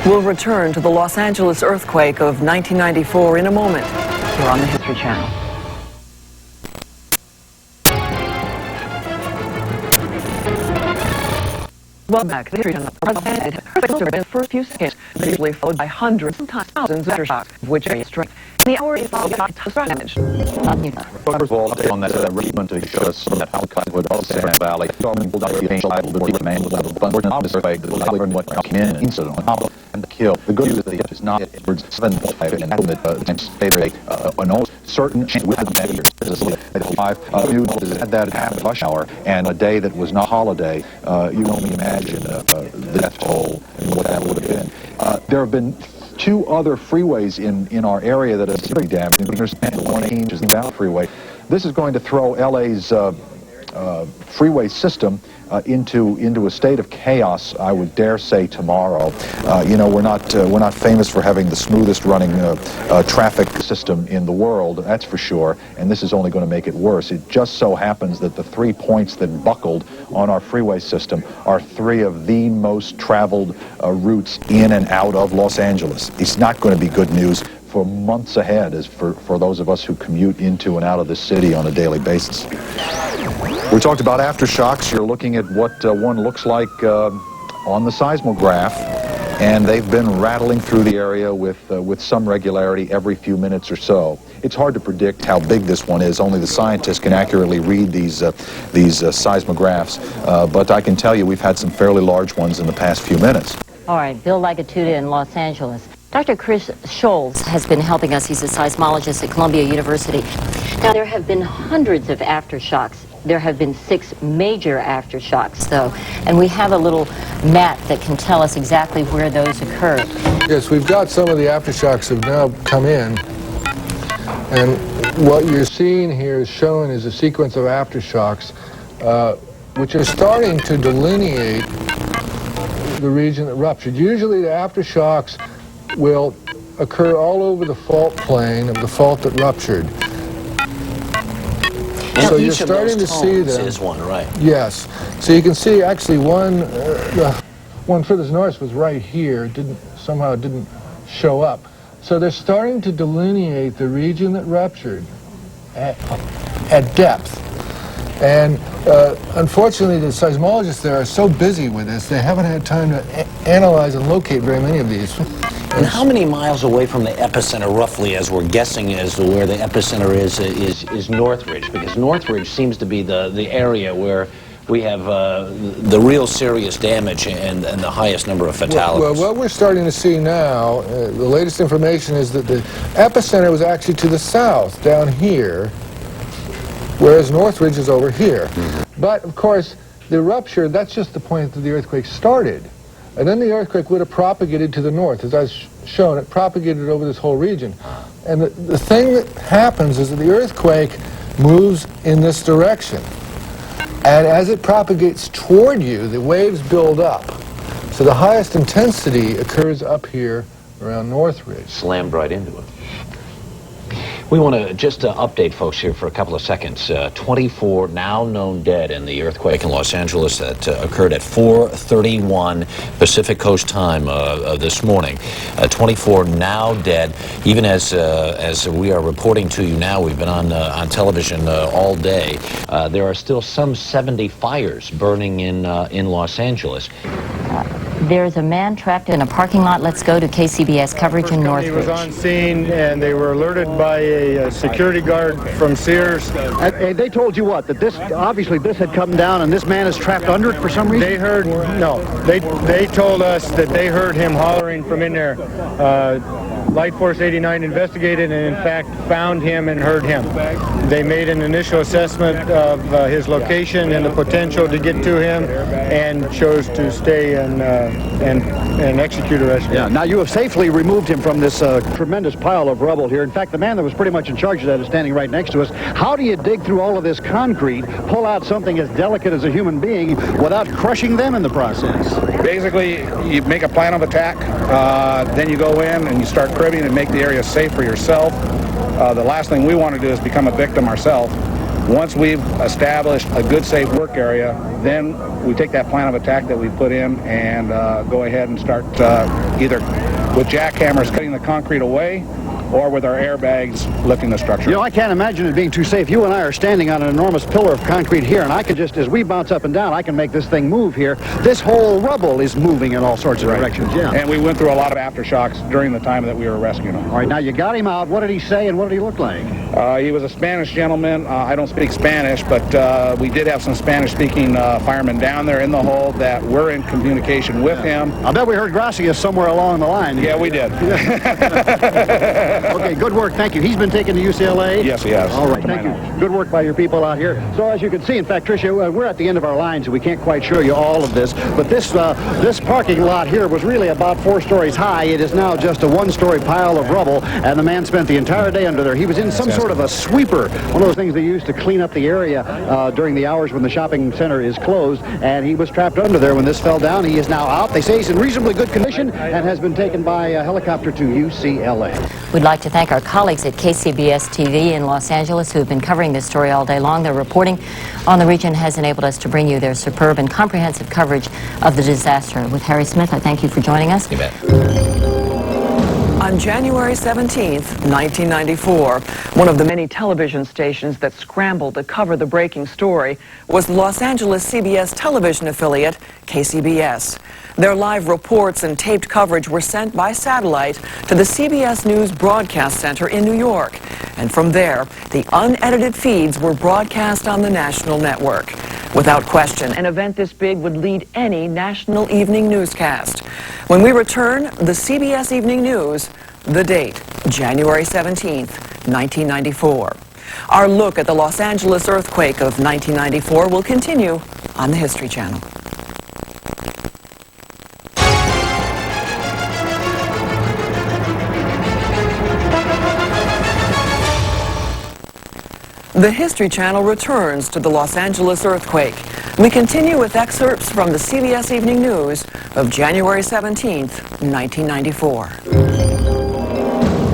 We'll return to the Los Angeles earthquake of 1994 in a moment here on the History Channel. Welcome back to the History Channel. The first few seconds, usually followed by hundreds, sometimes thousands of aftershocks, which vary in strength. The hour is followed by damage. First of all, update on that arrangement to show us that how Cottonwood of the San Valley, the man was earthquake that was what came in an incident on top of and kill. The good news is that it is not Edwards 7.5 and that an almost certain chance we had that here. There's a 5 you had that at rush hour and a day that was not holiday. You can only imagine the death toll and what that would have been. There have been 2 other freeways in our area that have been damaged. There's the 118 is the Valley Freeway. This is going to throw LA's freeway system into a state of chaos, I would dare say, tomorrow. You know, we're not famous for having the smoothest running traffic system in the world, that's for sure, and this is only going to make it worse. It just so happens that the 3 points that buckled on our freeway system are 3 of the most traveled routes in and out of Los Angeles. It's not going to be good news for months ahead as for those of us who commute into and out of the city on a daily basis. We talked about aftershocks. You're looking at what one looks like on the seismograph, and they've been rattling through the area with some regularity every few minutes or so. It's hard to predict how big this one is. Only the scientists can accurately read these seismographs, but I can tell you we've had some fairly large ones in the past few minutes. All right, Bill Lagatuda in Los Angeles. Dr. Chris Scholes has been helping us. He's a seismologist at Columbia University. Now, there have been hundreds of aftershocks. There have been 6 major aftershocks, though, and we have a little map that can tell us exactly where those occurred. Yes, we've got some of the aftershocks have now come in, and what you're seeing here is shown is a sequence of aftershocks, which are starting to delineate the region that ruptured. Usually the aftershocks will occur all over the fault plane of the fault that ruptured. So you're starting to see them. Is one, right? Yes. So you can see actually the one furthest north was right here. It didn't show up. So they're starting to delineate the region that ruptured at depth. And unfortunately, the seismologists there are so busy with this, they haven't had time to analyze and locate very many of these. And how many miles away from the epicenter, roughly, as we're guessing as to where the epicenter is Northridge? Because Northridge seems to be the area where we have the real serious damage and the highest number of fatalities. Well, what we're starting to see now, the latest information is that the epicenter was actually to the south, down here, whereas Northridge is over here. Mm-hmm. But, of course, the rupture, that's just the point that the earthquake started. And then the earthquake would have propagated to the north. As I've shown, it propagated over this whole region. And the thing that happens is that the earthquake moves in this direction. And as it propagates toward you, the waves build up. So the highest intensity occurs up here around Northridge. Slammed right into it. We want to just update folks here for a couple of seconds. 24 now known dead in the earthquake in Los Angeles that occurred at 4:31 Pacific Coast time this morning. 24 now dead. Even as we are reporting to you now, we've been on television all day. There are still some 70 fires burning in Los Angeles. There's a man trapped in a parking lot. Let's go to KCBS coverage in Northridge. He was on scene, and they were alerted by a security guard from Sears. And they told you what? That this obviously this had come down, and this man is trapped under it for some reason. They heard They told us that they heard him hollering from in there. Light Force 89 investigated and, in fact, found him and heard him. They made an initial assessment of his location and the potential to get to him, and chose to stay and execute a rescue. Yeah. Now you have safely removed him from this tremendous pile of rubble here. In fact, the man that was pretty much in charge of that is standing right next to us. How do you dig through all of this concrete, pull out something as delicate as a human being without crushing them in the process? Basically, you make a plan of attack, then you go in and you start cribbing and make the area safe for yourself. The last thing we want to do is become a victim ourselves. Once we've established a good, safe work area, then we take that plan of attack that we put in and go ahead and start either with jackhammers cutting the concrete away, or with our airbags lifting the structure. You know, I can't imagine it being too safe. You and I are standing on an enormous pillar of concrete here, and I can just, as we bounce up and down, I can make this thing move here. This whole rubble is moving in all sorts of directions. Yeah. And we went through a lot of aftershocks during the time that we were rescuing him. All right, now you got him out. What did he say and what did he look like? He was a Spanish gentleman. I don't speak Spanish, but we did have some Spanish-speaking firemen down there in the hole that were in communication with him. I bet we heard Gracias somewhere along the line. Yeah, we did. Okay, good work. Thank you. He's been taken to UCLA? Yes, he has. All right, thank you. Good work by your people out here. So as you can see, in fact, Tricia, we're at the end of our line, so we can't quite show you all of this. But this parking lot here was really about 4 stories high. It is now just a 1-story pile of rubble, and the man spent the entire day under there. He was in some sort of a sweeper, one of those things they use to clean up the area during the hours when the shopping center is closed, and he was trapped under there when this fell down. He is now out. They say he's in reasonably good condition and has been taken by a helicopter to UCLA. We'd like to thank our colleagues at KCBS TV in Los Angeles who have been covering this story all day long. Their reporting on the region has enabled us to bring you their superb and comprehensive coverage of the disaster. With Harry Smith, I thank you for joining us. You bet. On January 17th, 1994, one of the many television stations that scrambled to cover the breaking story was Los Angeles CBS television affiliate, KCBS. Their live reports and taped coverage were sent by satellite to the CBS News Broadcast Center in New York. And from there, the unedited feeds were broadcast on the national network. Without question, an event this big would lead any national evening newscast. When we return, the CBS Evening News, the date, January 17th, 1994. Our look at the Los Angeles earthquake of 1994 will continue on the History Channel. The History Channel returns to the Los Angeles earthquake. We continue with excerpts from the CBS Evening News of January 17th, 1994.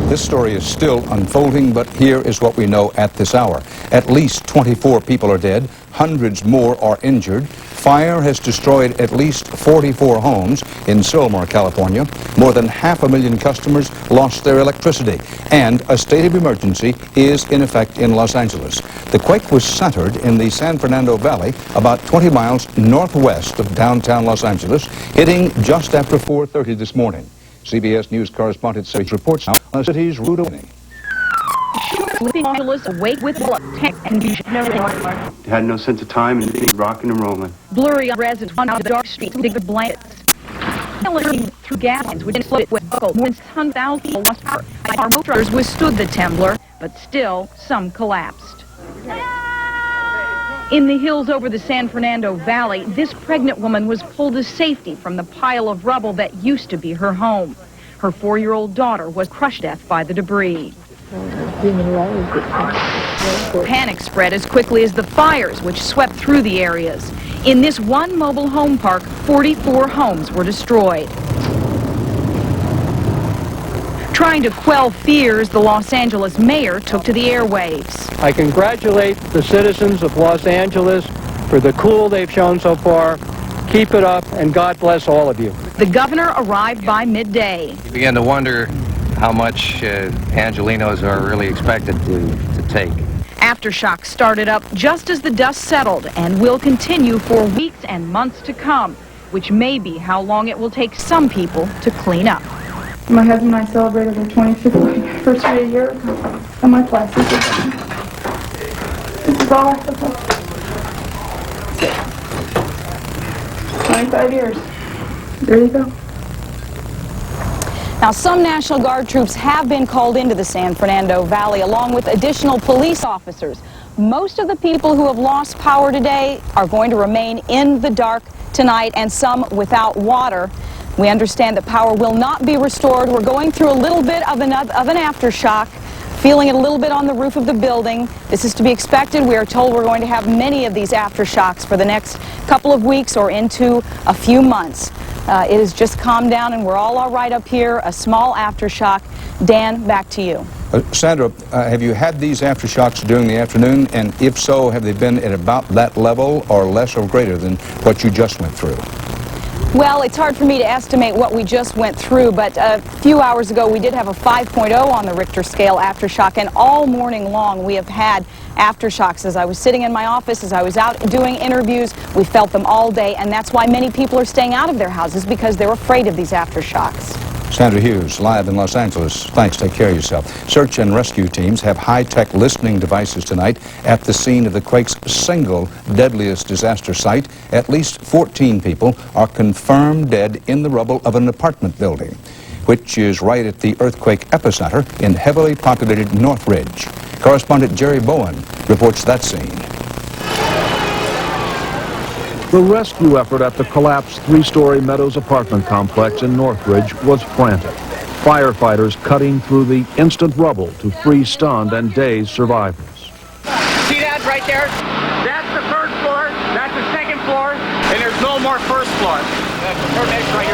This story is still unfolding, but here is what we know at this hour. At least 24 people are dead, hundreds more are injured. Fire has destroyed at least 44 homes in Sylmar, California. More than 500,000 customers lost their electricity, and a state of emergency is in effect in Los Angeles. The quake was centered in the San Fernando Valley, about 20 miles northwest of downtown Los Angeles, hitting just after 4:30 this morning. CBS News correspondent Sage reports now on the city's rude awakening. Los Angeles awake with blood, confusion. Had no sense of time and rocking and rolling. Blurry residents on the dark streets, big blankets. Through gas lines, which flooded with more than 100,000 people lost power. Our motors withstood the temblor, but still some collapsed. In the hills over the San Fernando Valley, this pregnant woman was pulled to safety from the pile of rubble that used to be her home. Her 4-year-old daughter was crushed to death by the debris. Panic spread as quickly as the fires which swept through the areas. In this one mobile home park, 44 homes were destroyed. Trying to quell fears, the Los Angeles mayor took to the airwaves. I congratulate the citizens of Los Angeles for the cool they've shown so far. Keep it up, and God bless all of you. The governor arrived by midday. You begin to wonder how much Angelenos are really expected to take. Aftershock started up just as the dust settled and will continue for weeks and months to come, which may be how long it will take some people to clean up. My husband and I celebrated our 25th anniversary a year ago, and my classes are done. This is all I have left. 25 years. There you go. Now, some National Guard troops have been called into the San Fernando Valley along with additional police officers. Most of the people who have lost power today are going to remain in the dark tonight, and some without water. We understand that power will not be restored. We're going through a little bit of an aftershock, feeling it a little bit on the roof of the building. This is to be expected. We are told we're going to have many of these aftershocks for the next couple of weeks or into a few months. It has just calmed down and we're all right up here. A small aftershock. Dan, back to you. Sandra, have you had these aftershocks during the afternoon? And if so, have they been at about that level or less or greater than what you just went through? Well, it's hard for me to estimate what we just went through, but a few hours ago we did have a 5.0 on the Richter scale aftershock, and all morning long we have had aftershocks. As I was sitting in my office, as I was out doing interviews, we felt them all day, and that's why many people are staying out of their houses, because they're afraid of these aftershocks. Sandra Hughes, live in Los Angeles. Thanks. Take care of yourself. Search and rescue teams have high-tech listening devices tonight at the scene of the quake's single deadliest disaster site. At least 14 people are confirmed dead in the rubble of an apartment building, which is right at the earthquake epicenter in heavily populated Northridge. Correspondent Jerry Bowen reports that scene. The rescue effort at the collapsed three-story Meadows apartment complex in Northridge was frantic. Firefighters cutting through the instant rubble to free stunned and dazed survivors. See that right there? That's the first floor, that's the second floor, and there's no more first floor. Her next right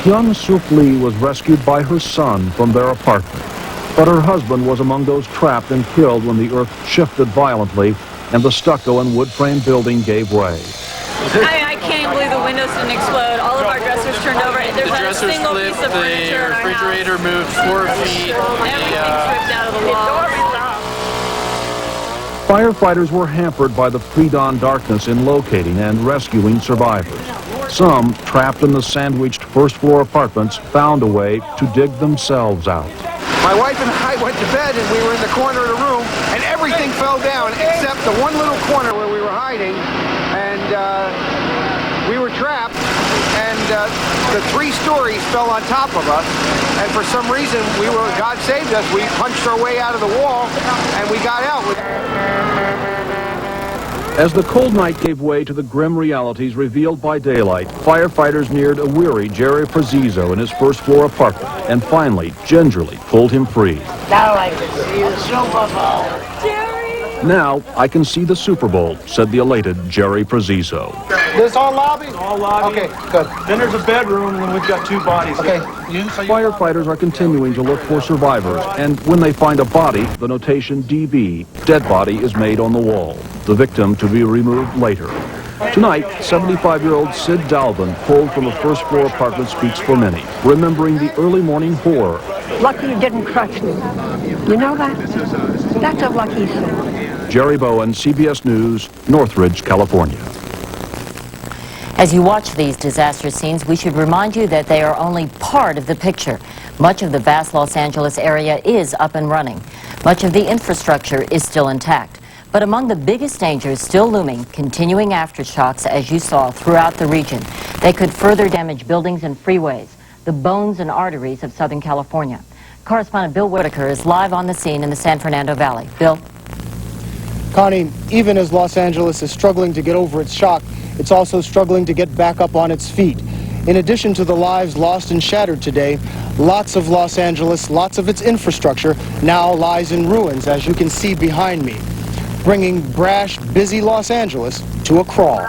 here. Young Suk Lee was rescued by her son from their apartment, but her husband was among those trapped and killed when the earth shifted violently and the stucco and wood frame building gave way. I can't believe the windows didn't explode. All of our dressers turned over. There's not a single piece of furniture in our house. The refrigerator moved 4 feet. Everything's ripped out of the wall. Firefighters were hampered by the pre-dawn darkness in locating and rescuing survivors. Some, trapped in the sandwiched first-floor apartments, found a way to dig themselves out. My wife and I went to bed and we were in the corner of the room and everything fell down except the one little corner where we were hiding, and we were trapped, and the 3 stories fell on top of us, and for some reason God saved us. We punched our way out of the wall and we got out. As the cold night gave way to the grim realities revealed by daylight, firefighters neared a weary Jerry Prezzo in his first-floor apartment and finally, gingerly, pulled him free. Now I can see the Super Bowl. Jerry! Now I can see the Super Bowl, said the elated Jerry Prezzo. This all lobby? All lobby. Okay, good. Then there's a bedroom, and then we've got 2 bodies. Okay. Firefighters are continuing to look for survivors, and when they find a body, the notation DB, dead body, is made on the wall. The victim to be removed later. Tonight, 75-year-old Sid Dalvin, pulled from a first-floor apartment, speaks for many, remembering the early morning horror. Lucky you didn't crush me. You know that? That's a lucky thing. Jerry Bowen, CBS News, Northridge, California. As you watch these disaster scenes, we should remind you that they are only part of the picture. Much of the vast Los Angeles area is up and running. Much of the infrastructure is still intact. But among the biggest dangers still looming, continuing aftershocks, as you saw, throughout the region. They could further damage buildings and freeways, the bones and arteries of Southern California. Correspondent Bill Whitaker is live on the scene in the San Fernando Valley. Bill? Connie, even as Los Angeles is struggling to get over its shock, it's also struggling to get back up on its feet. In addition to the lives lost and shattered today, lots of Los Angeles, lots of its infrastructure now lies in ruins, as you can see behind me, bringing brash, busy Los Angeles to a crawl.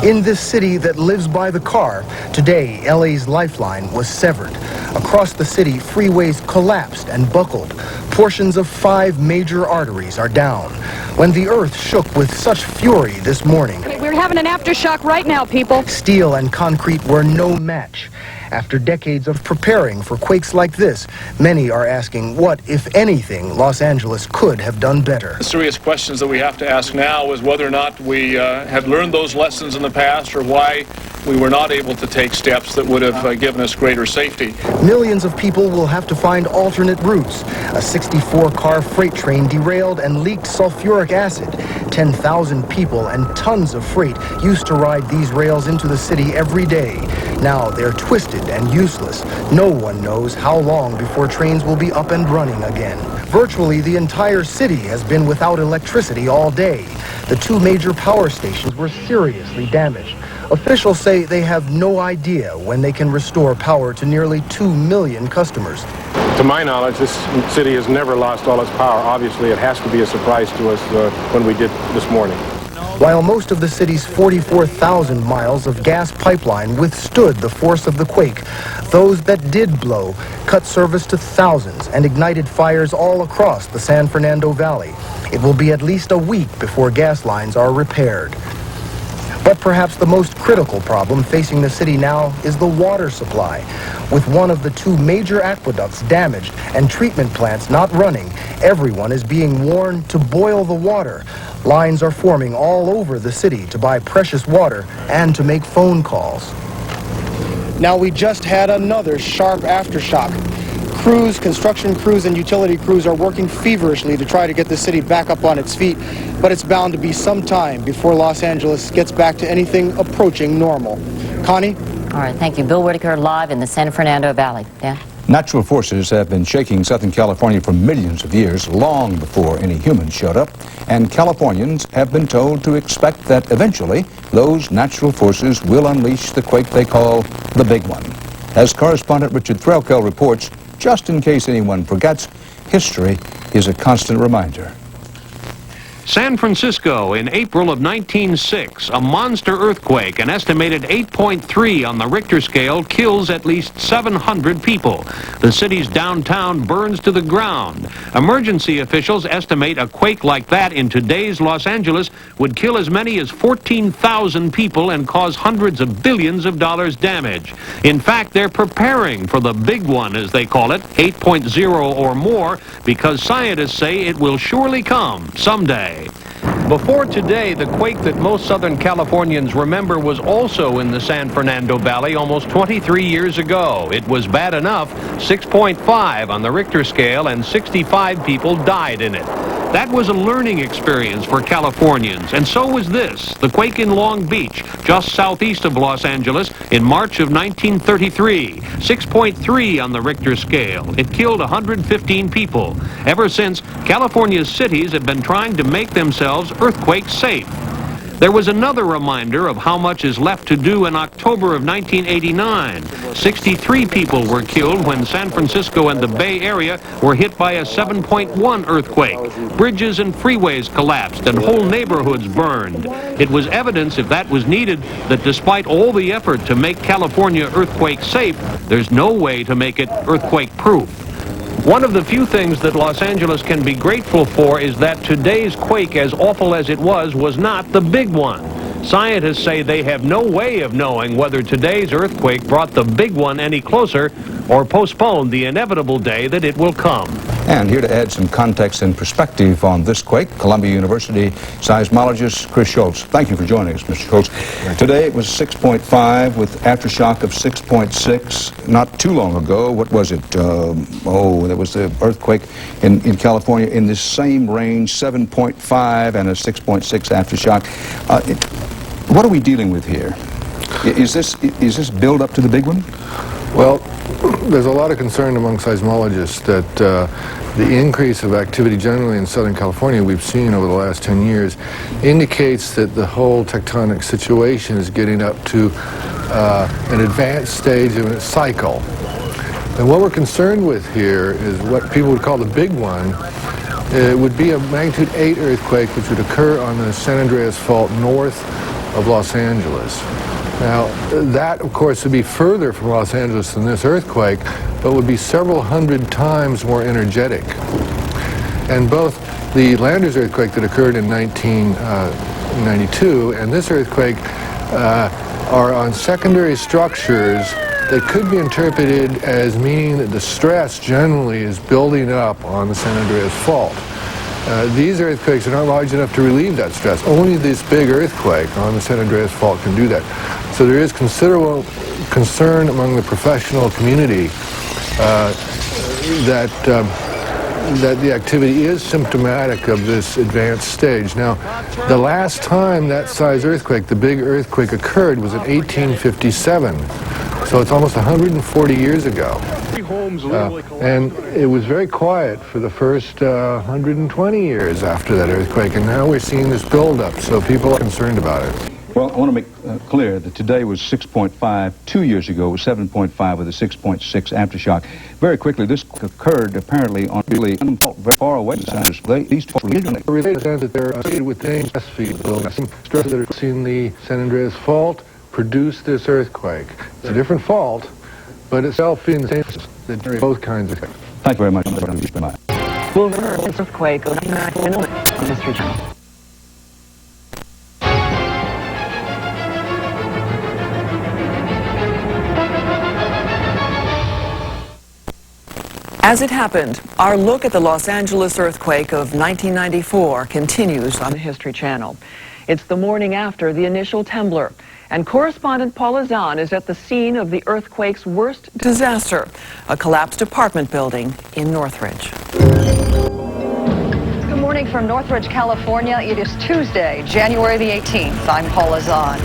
In this city that lives by the car, today LA's lifeline was severed. Across the city, freeways collapsed and buckled. Portions of 5 major arteries are down. When the earth shook with such fury this morning, We're having an aftershock right now, people. steel and concrete were no match. After decades of preparing for quakes like this, many are asking what, if anything, Los Angeles could have done better. The serious questions that we have to ask now is whether or not we had learned those lessons in the past, or why we were not able to take steps that would have given us greater safety. Millions of people will have to find alternate routes. A 64-car freight train derailed and leaked sulfuric acid. 10,000 people and tons of freight used to ride these rails into the city every day. Now they're twisted and useless. No one knows how long before trains will be up and running again. Virtually the entire city has been without electricity all day. The 2 major power stations were seriously damaged. Officials say they have no idea when they can restore power to nearly 2 million customers. To my knowledge, this city has never lost all its power. Obviously, it has to be a surprise to us when we did this morning. While most of the city's 44,000 miles of gas pipeline withstood the force of the quake, those that did blow cut service to thousands and ignited fires all across the San Fernando Valley. It will be at least a week before gas lines are repaired. But But perhaps the most critical problem facing the city now is the water supply. With one of the two major aqueducts damaged and treatment plants not running, everyone is being warned to boil the water. Lines are forming all over the city to buy precious water and to make phone calls. Now, we just had another sharp aftershock. Crews, construction crews, and utility crews are working feverishly to try to get the city back up on its feet, but it's bound to be some time before Los Angeles gets back to anything approaching normal. Connie? All right, thank you. Bill Whitaker live in the San Fernando Valley. Dan? Natural forces have been shaking Southern California for millions of years, long before any humans showed up, and Californians have been told to expect that eventually those natural forces will unleash the quake they call the Big One. As correspondent Richard Threlkell reports, just in case anyone forgets, history is a constant reminder. San Francisco in April of 1906, a monster earthquake, an estimated 8.3 on the Richter scale, kills at least 700 people. The city's downtown burns to the ground. Emergency officials estimate a quake like that in today's Los Angeles would kill as many as 14,000 people and cause hundreds of billions of dollars damage. In fact, they're preparing for the big one, as they call it, 8.0 or more, because scientists say it will surely come someday. Before today, the quake that most Southern Californians remember was also in the San Fernando Valley almost 23 years ago. It was bad enough, 6.5 on the Richter scale, and 65 people died in it. That was a learning experience for Californians, and so was this, the quake in Long Beach, just southeast of Los Angeles, in March of 1933. 6.3 on the Richter scale. It killed 115 people. Ever since, California's cities have been trying to make themselves earthquake safe. There was another reminder of how much is left to do in October of 1989. 63 people were killed when San Francisco and the Bay Area were hit by a 7.1 earthquake. Bridges and freeways collapsed and whole neighborhoods burned. It was evidence, if that was needed, that despite all the effort to make California earthquake safe, there's no way to make it earthquake proof. One of the few things that Los Angeles can be grateful for is that today's quake, as awful as it was not the big one. Scientists say they have no way of knowing whether today's earthquake brought the big one any closer or postponed the inevitable day that it will come. And here to add some context and perspective on this quake, Columbia University seismologist Chris Schultz. Thank you for joining us, Mr. Schultz. Today it was 6.5 with aftershock of 6.6. Not too long ago, what was it? There was the earthquake in California in this same range, 7.5 and a 6.6 aftershock. What are we dealing with here? Is this build up to the big one? Well, there's a lot of concern among seismologists that the increase of activity generally in Southern California we've seen over the last 10 years indicates that the whole tectonic situation is getting up to an advanced stage of its cycle. And what we're concerned with here is what people would call the big one. It would be a magnitude 8 earthquake which would occur on the San Andreas Fault north of Los Angeles. Now, that, of course, would be further from Los Angeles than this earthquake, but would be several hundred times more energetic. And both the Landers earthquake that occurred in 1992 and this earthquake are on secondary structures that could be interpreted as meaning that the stress generally is building up on the San Andreas Fault. These earthquakes are not large enough to relieve that stress. Only this big earthquake on the San Andreas Fault can do that. So there is considerable concern among the professional community that the activity is symptomatic of this advanced stage. Now, the last time that size earthquake, the big earthquake, occurred was in 1857. So it's almost 140 years ago. And it was very quiet for the first 120 years after that earthquake, and now we're seeing this buildup, so people are concerned about it. Well, I want to make clear that today was 6.5. 2 years ago was 7.5 with a 6.6 aftershock. Very quickly, this occurred apparently on really very far away. These understand that they're associated with the stress field. Stress that are in the San Andreas Fault produced this earthquake. It's a different fault, but it's all in the same that generate both kinds of things. Thank you very much. Earthquake on History Channel. As it happened, our look at the Los Angeles earthquake of 1994 continues on the History Channel. It's the morning after the initial trembler, and correspondent Paula Zahn is at the scene of the earthquake's worst disaster, a collapsed apartment building in Northridge. Good morning from Northridge, California. It is Tuesday, January the 18th. I'm Paula Zahn.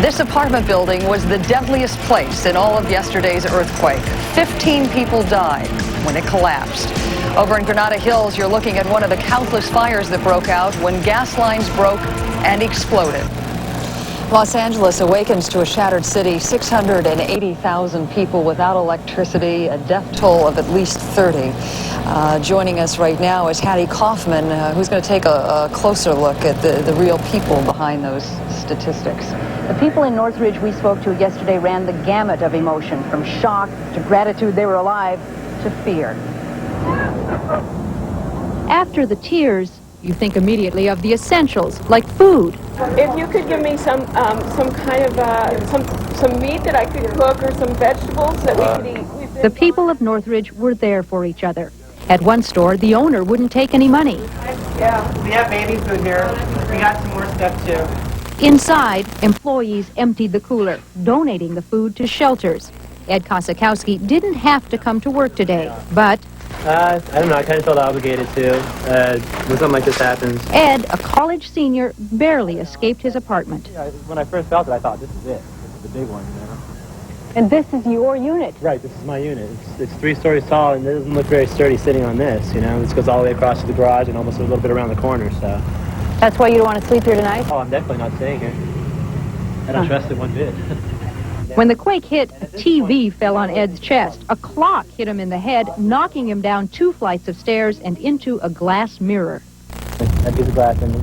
This apartment building was the deadliest place in all of yesterday's earthquake. 15 people died when it collapsed. Over in Granada Hills, you're looking at one of the countless fires that broke out when gas lines broke and exploded. Los Angeles awakens to a shattered city, 680,000 people without electricity, a death toll of at least 30. Joining us right now is Hattie Kaufman, who's going to take a closer look at the real people behind those statistics. The people in Northridge we spoke to yesterday ran the gamut of emotion, from shock to gratitude they were alive to fear. After the tears, you think immediately of the essentials, like food. If you could give me some kind of some meat that I could cook, or some vegetables that we could eat. The people of Northridge were there for each other. At one store, the owner wouldn't take any money. Yeah, we have baby food here. We got some more stuff too. Inside, employees emptied the cooler, donating the food to shelters. Ed Kosakowski didn't have to come to work today, but I don't know, I kind of felt obligated to when something like this happens. Ed, a college senior, barely escaped his apartment. Yeah, when I first felt it, I thought, this is it. This is the big one, you know? And this is your unit? Right, this is my unit. It's 3 stories tall, and it doesn't look very sturdy sitting on this, you know? This goes all the way across to the garage and almost a little bit around the corner, so. That's why you don't want to sleep here tonight? Oh, I'm definitely not staying here. I don't trust it one bit. When the quake hit, a TV fell on Ed's chest. A clock hit him in the head, knocking him down 2 flights of stairs and into a glass mirror. That gives a glass in me.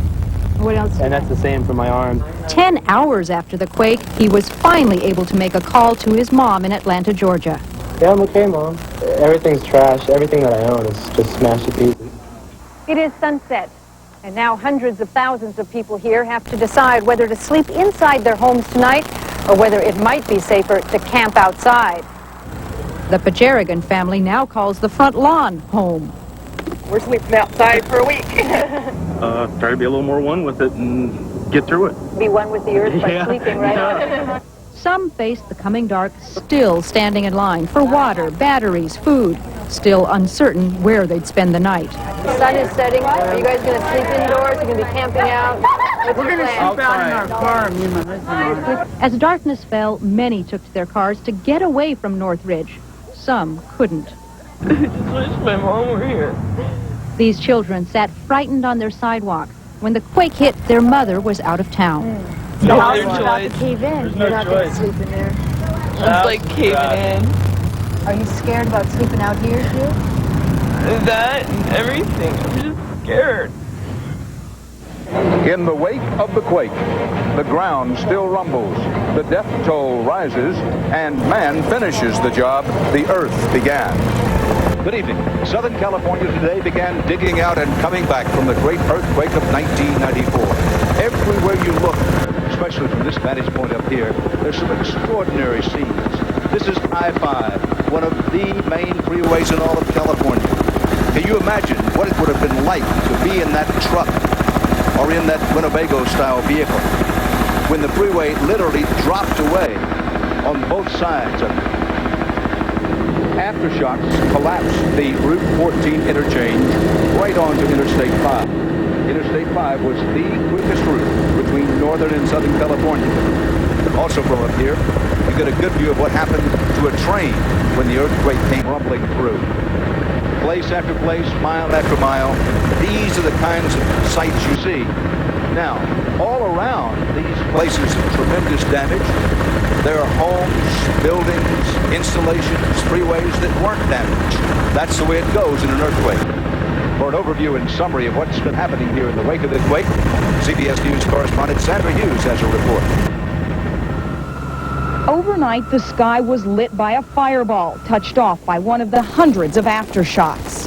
What else? And that's the same for my arm. 10 hours after the quake, he was finally able to make a call to his mom in Atlanta, Georgia. Yeah, I'm okay, Mom. Everything's trash. Everything that I own is just smashed to pieces. It is sunset, and now hundreds of thousands of people here have to decide whether to sleep inside their homes tonight or whether it might be safer to camp outside. The Pajarigan family now calls the front lawn home. We're sleeping outside for a week. Try to be a little more one with it and get through it. Be one with the earth by sleeping right. Some face the coming dark still standing in line for water, batteries, food, still uncertain where they'd spend the night. The sun is setting. Are you guys going to sleep indoors? Are you going to be camping out? We're going to sleep out in our car, me and my husband. As darkness fell, many took to their cars to get away from Northridge. Some couldn't. I just wish my mom were here. These children sat frightened on their sidewalk. When the quake hit, their mother was out of town. The house is about to cave in. There's no You're not choice. going to sleep in there. It's like caving in. Are you scared about sleeping out here, too? That and everything. I'm just scared. In the wake of the quake, the ground still rumbles, the death toll rises, and man finishes the job the earth began. Good evening. Southern California today began digging out and coming back from the great earthquake of 1994. Everywhere you look, especially from this vantage point up here, there's some extraordinary scenes. This is I-5, one of the main freeways in all of California. Can you imagine what it would have been like to be in that truck or in that Winnebago-style vehicle when the freeway literally dropped away on both sides of it? Aftershocks collapsed the Route 14 interchange right onto Interstate 5. Interstate 5 was the quickest route between northern and southern California. Also from up here, you get a good view of what happened to a train when the earthquake came rumbling through. Place after place, mile after mile, these are the kinds of sights you see. Now, all around these places of tremendous damage, there are homes, buildings, installations, freeways that weren't damaged. That's the way it goes in an earthquake. For an overview and summary of what's been happening here in the wake of the quake, CBS News correspondent Sandra Hughes has a report. Overnight, the sky was lit by a fireball, touched off by one of the hundreds of aftershocks.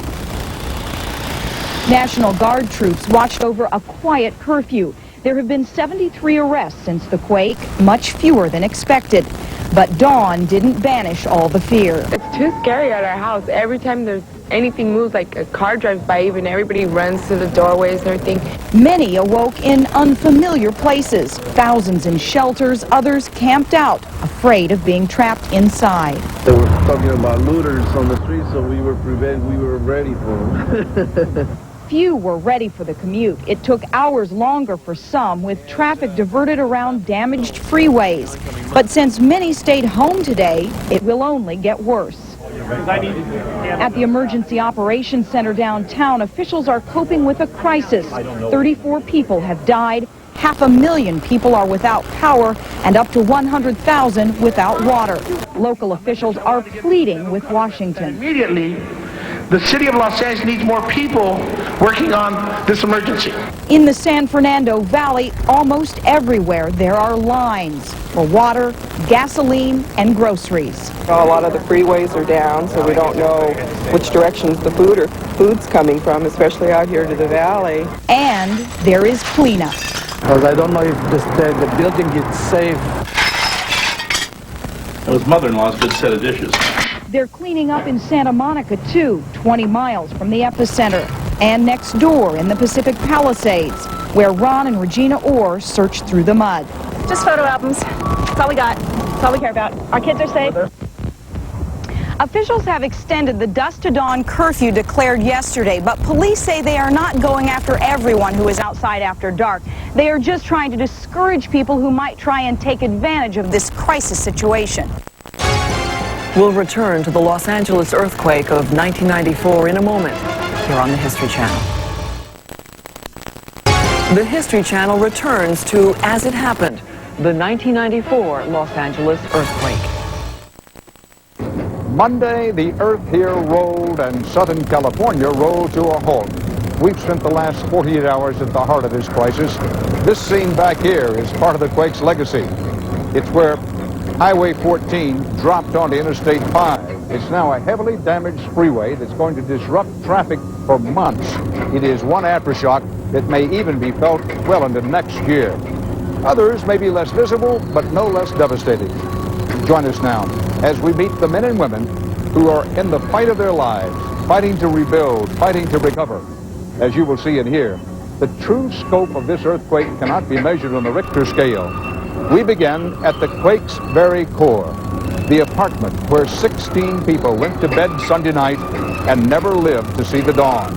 National Guard troops watched over a quiet curfew. There have been 73 arrests since the quake, much fewer than expected. But dawn didn't banish all the fear. It's too scary at our house. Every time there's anything moves, like a car drives by, even everybody runs to the doorways and everything. Many awoke in unfamiliar places. Thousands in shelters, others camped out, afraid of being trapped inside. They were talking about looters on the street, so we were ready for them. Few were ready for the commute. It took hours longer for some, with traffic diverted around damaged freeways. But since many stayed home today, it will only get worse. At the Emergency Operations Center downtown, officials are coping with a crisis. 34 people have died, 500,000 people are without power, and up to 100,000 without water. Local officials are pleading with Washington. Immediately, the city of Los Angeles needs more people working on this emergency. In the San Fernando Valley, almost everywhere there are lines for water, gasoline, and groceries. A lot of the freeways are down, so we don't know which directions the food's coming from, especially out here to the valley. And there is cleanup. Because I don't know if the building gets safe. Well, his mother-in-law's a good set of dishes. They're cleaning up in Santa Monica, too, 20 miles from the epicenter, and next door in the Pacific Palisades, where Ron and Regina Orr searched through the mud. Just photo albums. That's all we got. That's all we care about. Our kids are safe. Officials have extended the dusk to dawn curfew declared yesterday, but police say they are not going after everyone who is outside after dark. They are just trying to discourage people who might try and take advantage of this crisis situation. We'll return to the Los Angeles earthquake of 1994 in a moment here on the History Channel. The History Channel returns to As It Happened, the 1994 Los Angeles earthquake. Monday, the earth here rolled and Southern California rolled to a halt. We've spent the last 48 hours at the heart of this crisis. This scene back here is part of the quake's legacy. It's where Highway 14 dropped onto Interstate 5. It's now a heavily damaged freeway that's going to disrupt traffic for months. It is one aftershock that may even be felt well into next year. Others may be less visible, but no less devastating. Join us now as we meet the men and women who are in the fight of their lives, fighting to rebuild, fighting to recover. As you will see and hear, the true scope of this earthquake cannot be measured on the Richter scale. We begin at the quake's very core, the apartment where 16 people went to bed Sunday night and never lived to see the dawn.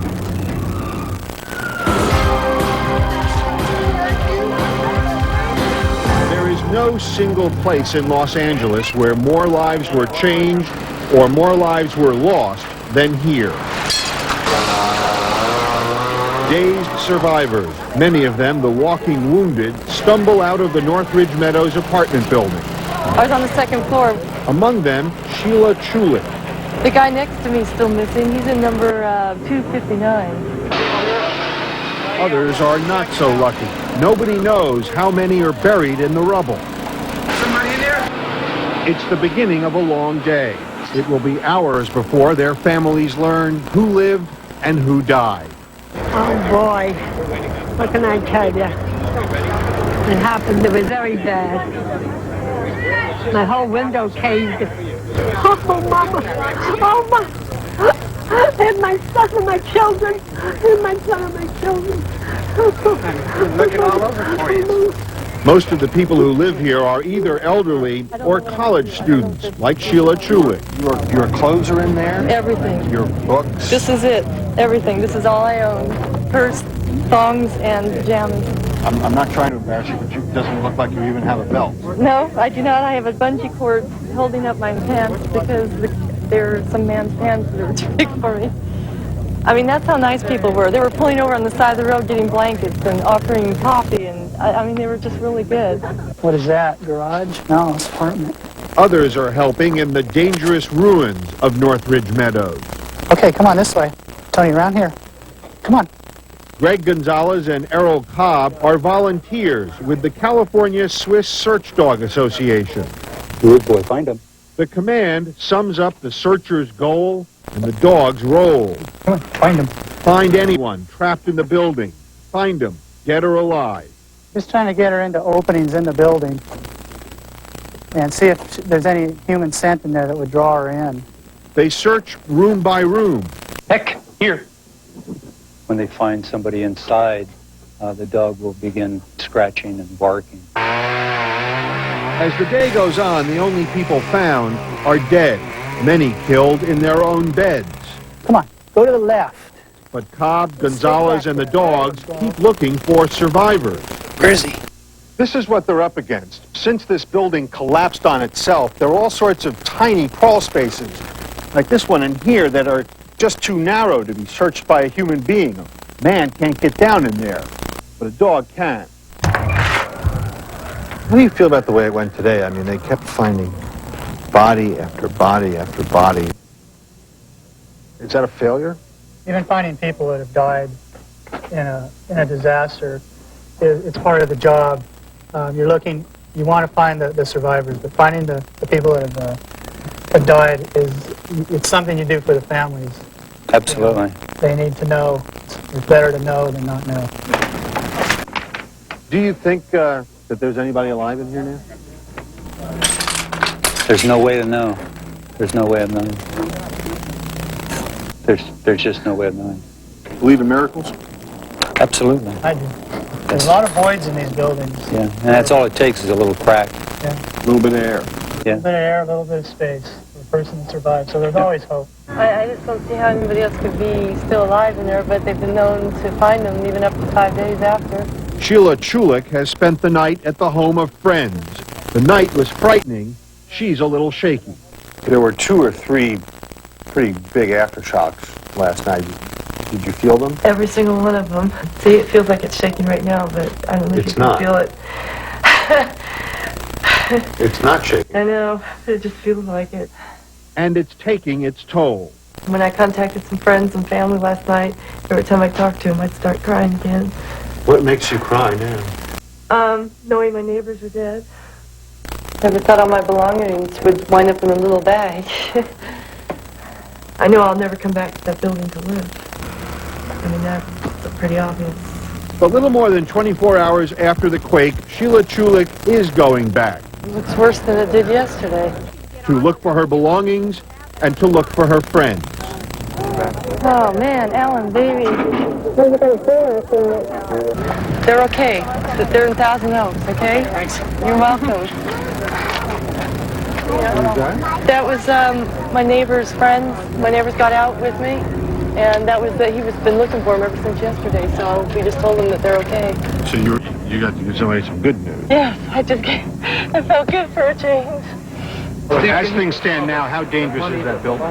There is no single place in Los Angeles where more lives were changed or more lives were lost than here. Dazed survivors, many of them the walking wounded, stumble out of the Northridge Meadows apartment building. I was on the second floor. Among them, Sheila Chulik. The guy next to me is still missing. He's in number 259. Others are not so lucky. Nobody knows how many are buried in the rubble. Somebody in there? It's the beginning of a long day. It will be hours before their families learn who lived and who died. Oh boy, what can I tell you? It happened, it was very bad. My whole window caved. Oh, Mama, oh, my, and my son and my children, and my son and my children. Looking all over for you. Most of the people who live here are either elderly or college students, like Sheila Chulik. Your clothes are in there? Everything. Your books? This is it. Everything. This is all I own. Purse, thongs, and pajamas. I'm not trying to embarrass you, but it doesn't look like you even have a belt. No, I do not. I have a bungee cord holding up my pants because there are some man's pants that are too big for me. I mean, that's how nice people were. They were pulling over on the side of the road getting blankets and offering coffee, and I mean, they were just really good. What is that, garage? No, it's apartment. Others are helping in the dangerous ruins of Northridge Meadows. Okay, come on this way. Tony, around here. Come on. Greg Gonzalez and Errol Cobb are volunteers with the California Swiss Search Dog Association. Good boy, find him. The command sums up the searcher's goal and the dog's role. Come on, find him. Find anyone trapped in the building. Find him, dead or alive. Just trying to get her into openings in the building and see if there's any human scent in there that would draw her in. They search room by room Heck, here. When they find somebody inside, the dog will begin scratching and barking. As the day goes on, the only people found are dead, many killed in their own beds. Come on, go to the left. But Cobb, Gonzalez, and the dogs keep looking for survivors. Where is he? This is what they're up against. Since this building collapsed on itself, there are all sorts of tiny crawl spaces, like this one in here, that are just too narrow to be searched by a human being. A man can't get down in there, but a dog can. How do you feel about the way it went today? I mean, they kept finding body after body after body. Is that a failure? Even finding people that have died in a disaster, it's part of the job. You want to find the survivors, but finding the people that have died it's something you do for the families. Absolutely. You know, they need to know. It's better to know than not know. Do you think that there's anybody alive in here now? There's no way to know. There's no way of knowing. There's just no way of knowing. Believe in miracles? Absolutely. I do. There's a lot of voids in these buildings. Yeah, and that's all it takes is a little crack. Yeah. A little bit of air. Yeah. A little bit of air, a little bit of space for a person to survive. So there's always hope. I just don't see how anybody else could be still alive in there, but they've been known to find them even up to 5 days after. Sheila Chulik has spent the night at the home of friends. The night was frightening. She's a little shaky. There were 2 or 3 pretty big aftershocks last night. Did you feel them? Every single one of them. See, it feels like it's shaking right now, but I don't know if you can feel it. It's not shaking. I know, but it just feels like it. And it's taking its toll. When I contacted some friends and family last night, every time I talked to them, I'd start crying again. What makes you cry now? Knowing my neighbors were dead. Never thought all my belongings would wind up in a little bag. I know I'll never come back to that building to live. I mean, that's pretty obvious. A little more than 24 hours after the quake, Sheila Chulik is going back. It looks worse than it did yesterday. To look for her belongings and to look for her friends. Oh, man, Alan, baby. They're okay. They're in Thousand Oaks, okay? Thanks. You're welcome. That was my neighbor's friend. My neighbors got out with me, and that was he was been looking for him ever since yesterday. So we just told him that they're okay. So you got to give somebody some good news. Yes, I felt good for a change. As things stand now, how dangerous is that building?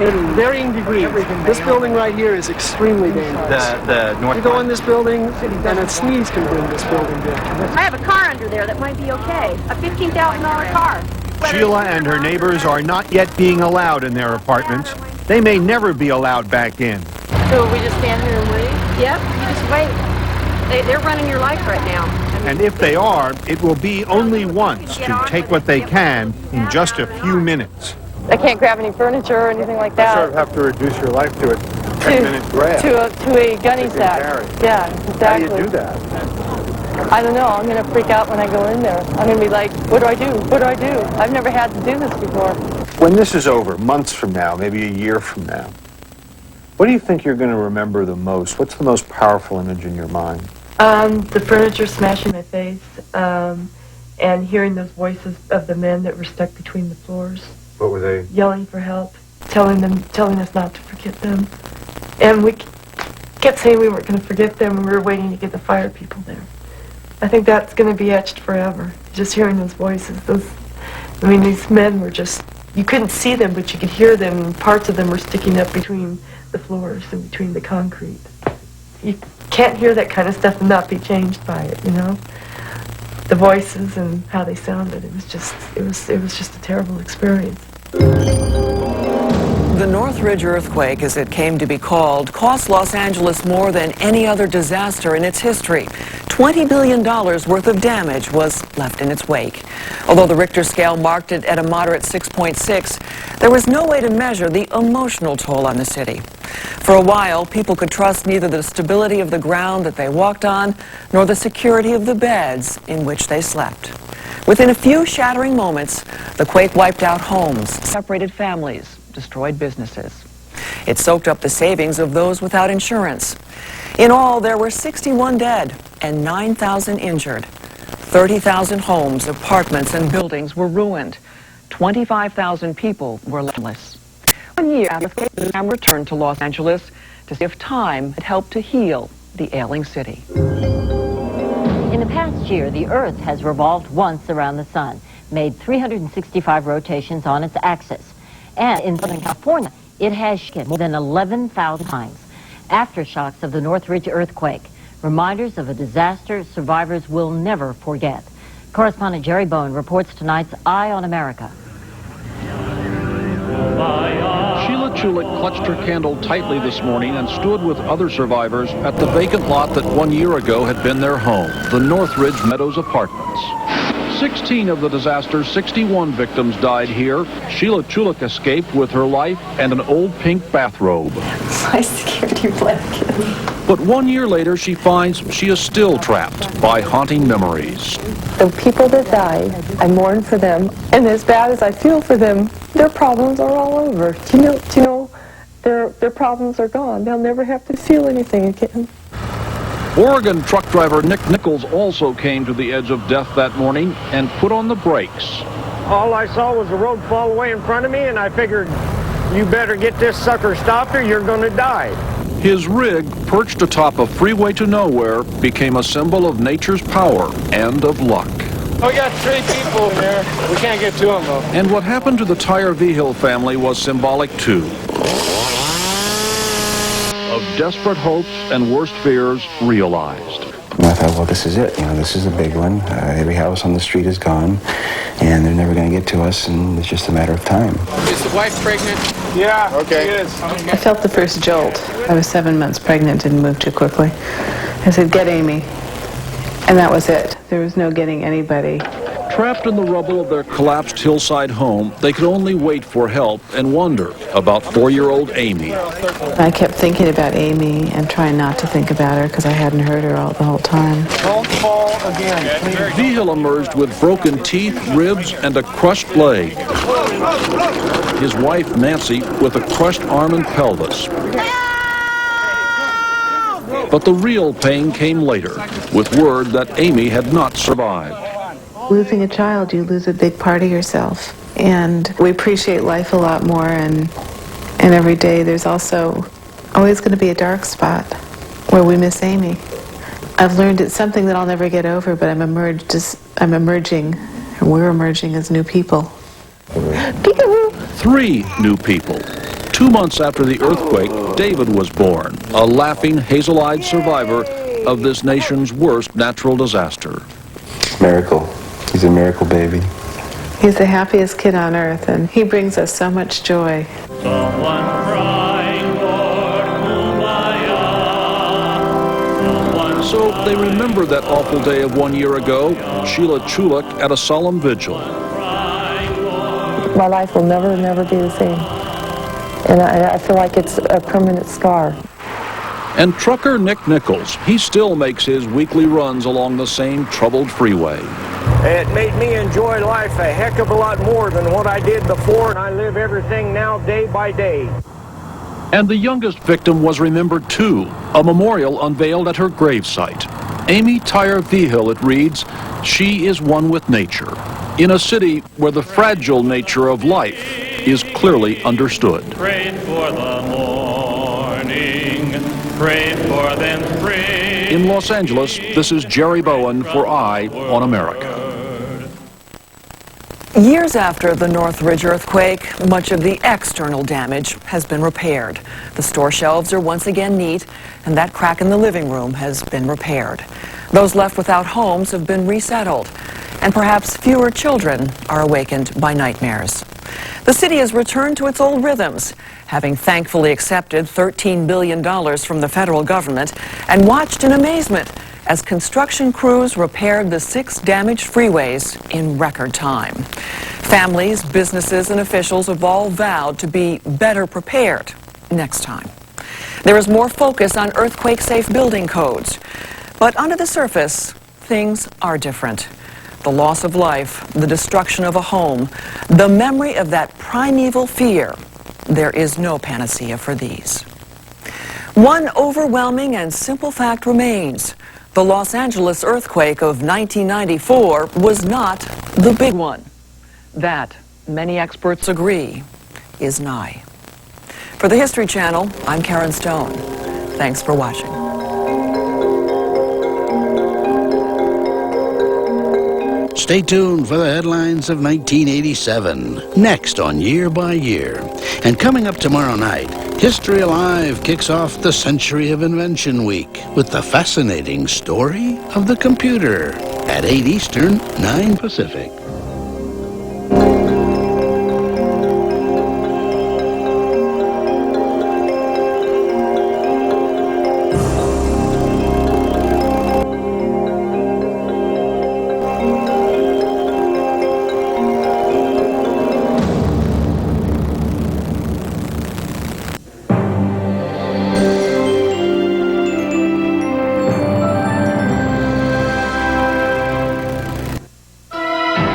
In varying degrees. This building right here is extremely dangerous. The north. You go in this building, and a sneeze can bring this building down. I have a car under there that might be okay. A $15,000 car. Sheila and her neighbors are not yet being allowed in their apartments. They may never be allowed back in. So we just stand here and wait? Yep, you just wait. They're running your life right now. And if they are, it will be only once to take what they can in just a few minutes. I can't grab any furniture or anything like that. You sort of have to reduce your life to a 10-minute grab. To a gunny sack. Yeah, exactly. How do you do that? I don't know. I'm going to freak out when I go in there. I'm going to be like, what do I do? What do I do? I've never had to do this before. When this is over, months from now, maybe a year from now, what do you think you're going to remember the most? What's the most powerful image in your mind? The furniture smashing my face, and hearing those voices of the men that were stuck between the floors. What were they? Yelling for help, telling us not to forget them. And we kept saying we weren't going to forget them, and we were waiting to get the fire people there. I think that's going to be etched forever, just hearing those voices. These men were just, you couldn't see them, but you could hear them, and parts of them were sticking up between the floors and between the concrete. You can't hear that kind of stuff and not be changed by it, you know? The voices and how they sounded, it was just a terrible experience. The Northridge earthquake, as it came to be called, cost Los Angeles more than any other disaster in its history. $20 billion worth of damage was left in its wake. Although the Richter scale marked it at a moderate 6.6, there was no way to measure the emotional toll on the city. For a while, people could trust neither the stability of the ground that they walked on, nor the security of the beds in which they slept. Within a few shattering moments, the quake wiped out homes, separated families, destroyed businesses. It soaked up the savings of those without insurance. In all, there were 61 dead and 9,000 injured. 30,000 homes, apartments, and buildings were ruined. 25,000 people were homeless. 1 year after the earthquake, Sam returned to Los Angeles to see if time had helped to heal the ailing city. In the past year, the Earth has revolved once around the sun, made 365 rotations on its axis. And in Southern California, it has shaken more than 11,000 times. Aftershocks of the Northridge earthquake, reminders of a disaster survivors will never forget. Correspondent Jerry Bowen reports tonight's Eye on America. Sheila Chulik clutched her candle tightly this morning and stood with other survivors at the vacant lot that 1 year ago had been their home, the Northridge Meadows Apartments. 16 of the disaster's 61 victims died here. Sheila Chulik escaped with her life and an old pink bathrobe. My security blanket. But 1 year later, she finds she is still trapped by haunting memories. The people that died, I mourn for them, and as bad as I feel for them, their problems are all over. Do you know, their problems are gone. They'll never have to feel anything again. Oregon truck driver Nick Nichols also came to the edge of death that morning and put on the brakes. All I saw was the road fall away in front of me, and I figured, you better get this sucker stopped or you're going to die. His rig, perched atop a freeway to nowhere, became a symbol of nature's power and of luck. We got 3 people in there. We can't get to them, though. And what happened to the Tyre Vigil family was symbolic, too. Of desperate hopes and worst fears realized. I thought, well, this is it. This is a big one. Every house on the street is gone, and they're never going to get to us, and it's just a matter of time. Is the wife pregnant? Yeah, okay. she is. I felt the first jolt. I was 7 months pregnant, didn't move too quickly. I said, get Amy. And that was it. There was no getting anybody. Trapped in the rubble of their collapsed hillside home, they could only wait for help and wonder about 4-year-old Amy. I kept thinking about Amy and trying not to think about her because I hadn't heard her the whole time. Don't fall again, please. Vigil emerged with broken teeth, ribs, and a crushed leg. His wife, Nancy, with a crushed arm and pelvis. But the real pain came later, with word that Amy had not survived. Losing a child, you lose a big part of yourself. And we appreciate life a lot more, and every day there's also always going to be a dark spot where we miss Amy. I've learned it's something that I'll never get over, but we're emerging as new people. 3 new people. 2 months after the earthquake, David was born, a laughing, hazel-eyed survivor of this nation's worst natural disaster. Miracle. He's a miracle baby. He's the happiest kid on earth, and he brings us so much joy. So they remember that awful day of 1 year ago, Sheila Chulik at a solemn vigil. My life will never be the same. And I feel like it's a permanent scar. And trucker Nick Nichols, he still makes his weekly runs along the same troubled freeway. It made me enjoy life a heck of a lot more than what I did before, and I live everything now day by day. And the youngest victim was remembered too, a memorial unveiled at her gravesite. Amy Tyre Vigil, it reads, she is one with nature, in a city where the fragile nature of life is clearly understood. Pray for the morning, pray for them free. In Los Angeles, this is Jerry Bowen for Eye on America. Years after the Northridge earthquake, much of the external damage has been repaired. The store shelves are once again neat, and that crack in the living room has been repaired. Those left without homes have been resettled, and perhaps fewer children are awakened by nightmares. The city has returned to its old rhythms, having thankfully accepted $13 billion from the federal government and watched in amazement as construction crews repaired the 6 damaged freeways in record time. Families, businesses, and officials have all vowed to be better prepared next time. There is more focus on earthquake-safe building codes, but under the surface, things are different. The loss of life, the destruction of a home, the memory of that primeval fear, there is no panacea for these. One overwhelming and simple fact remains. The Los Angeles earthquake of 1994 was not the big one. That, many experts agree, is nigh. For the History Channel, I'm Karen Stone. Thanks for watching. Stay tuned for the headlines of 1987, next on Year by Year. And coming up tomorrow night, History Alive kicks off the Century of Invention Week with the fascinating story of the computer at 8 Eastern, 9 Pacific.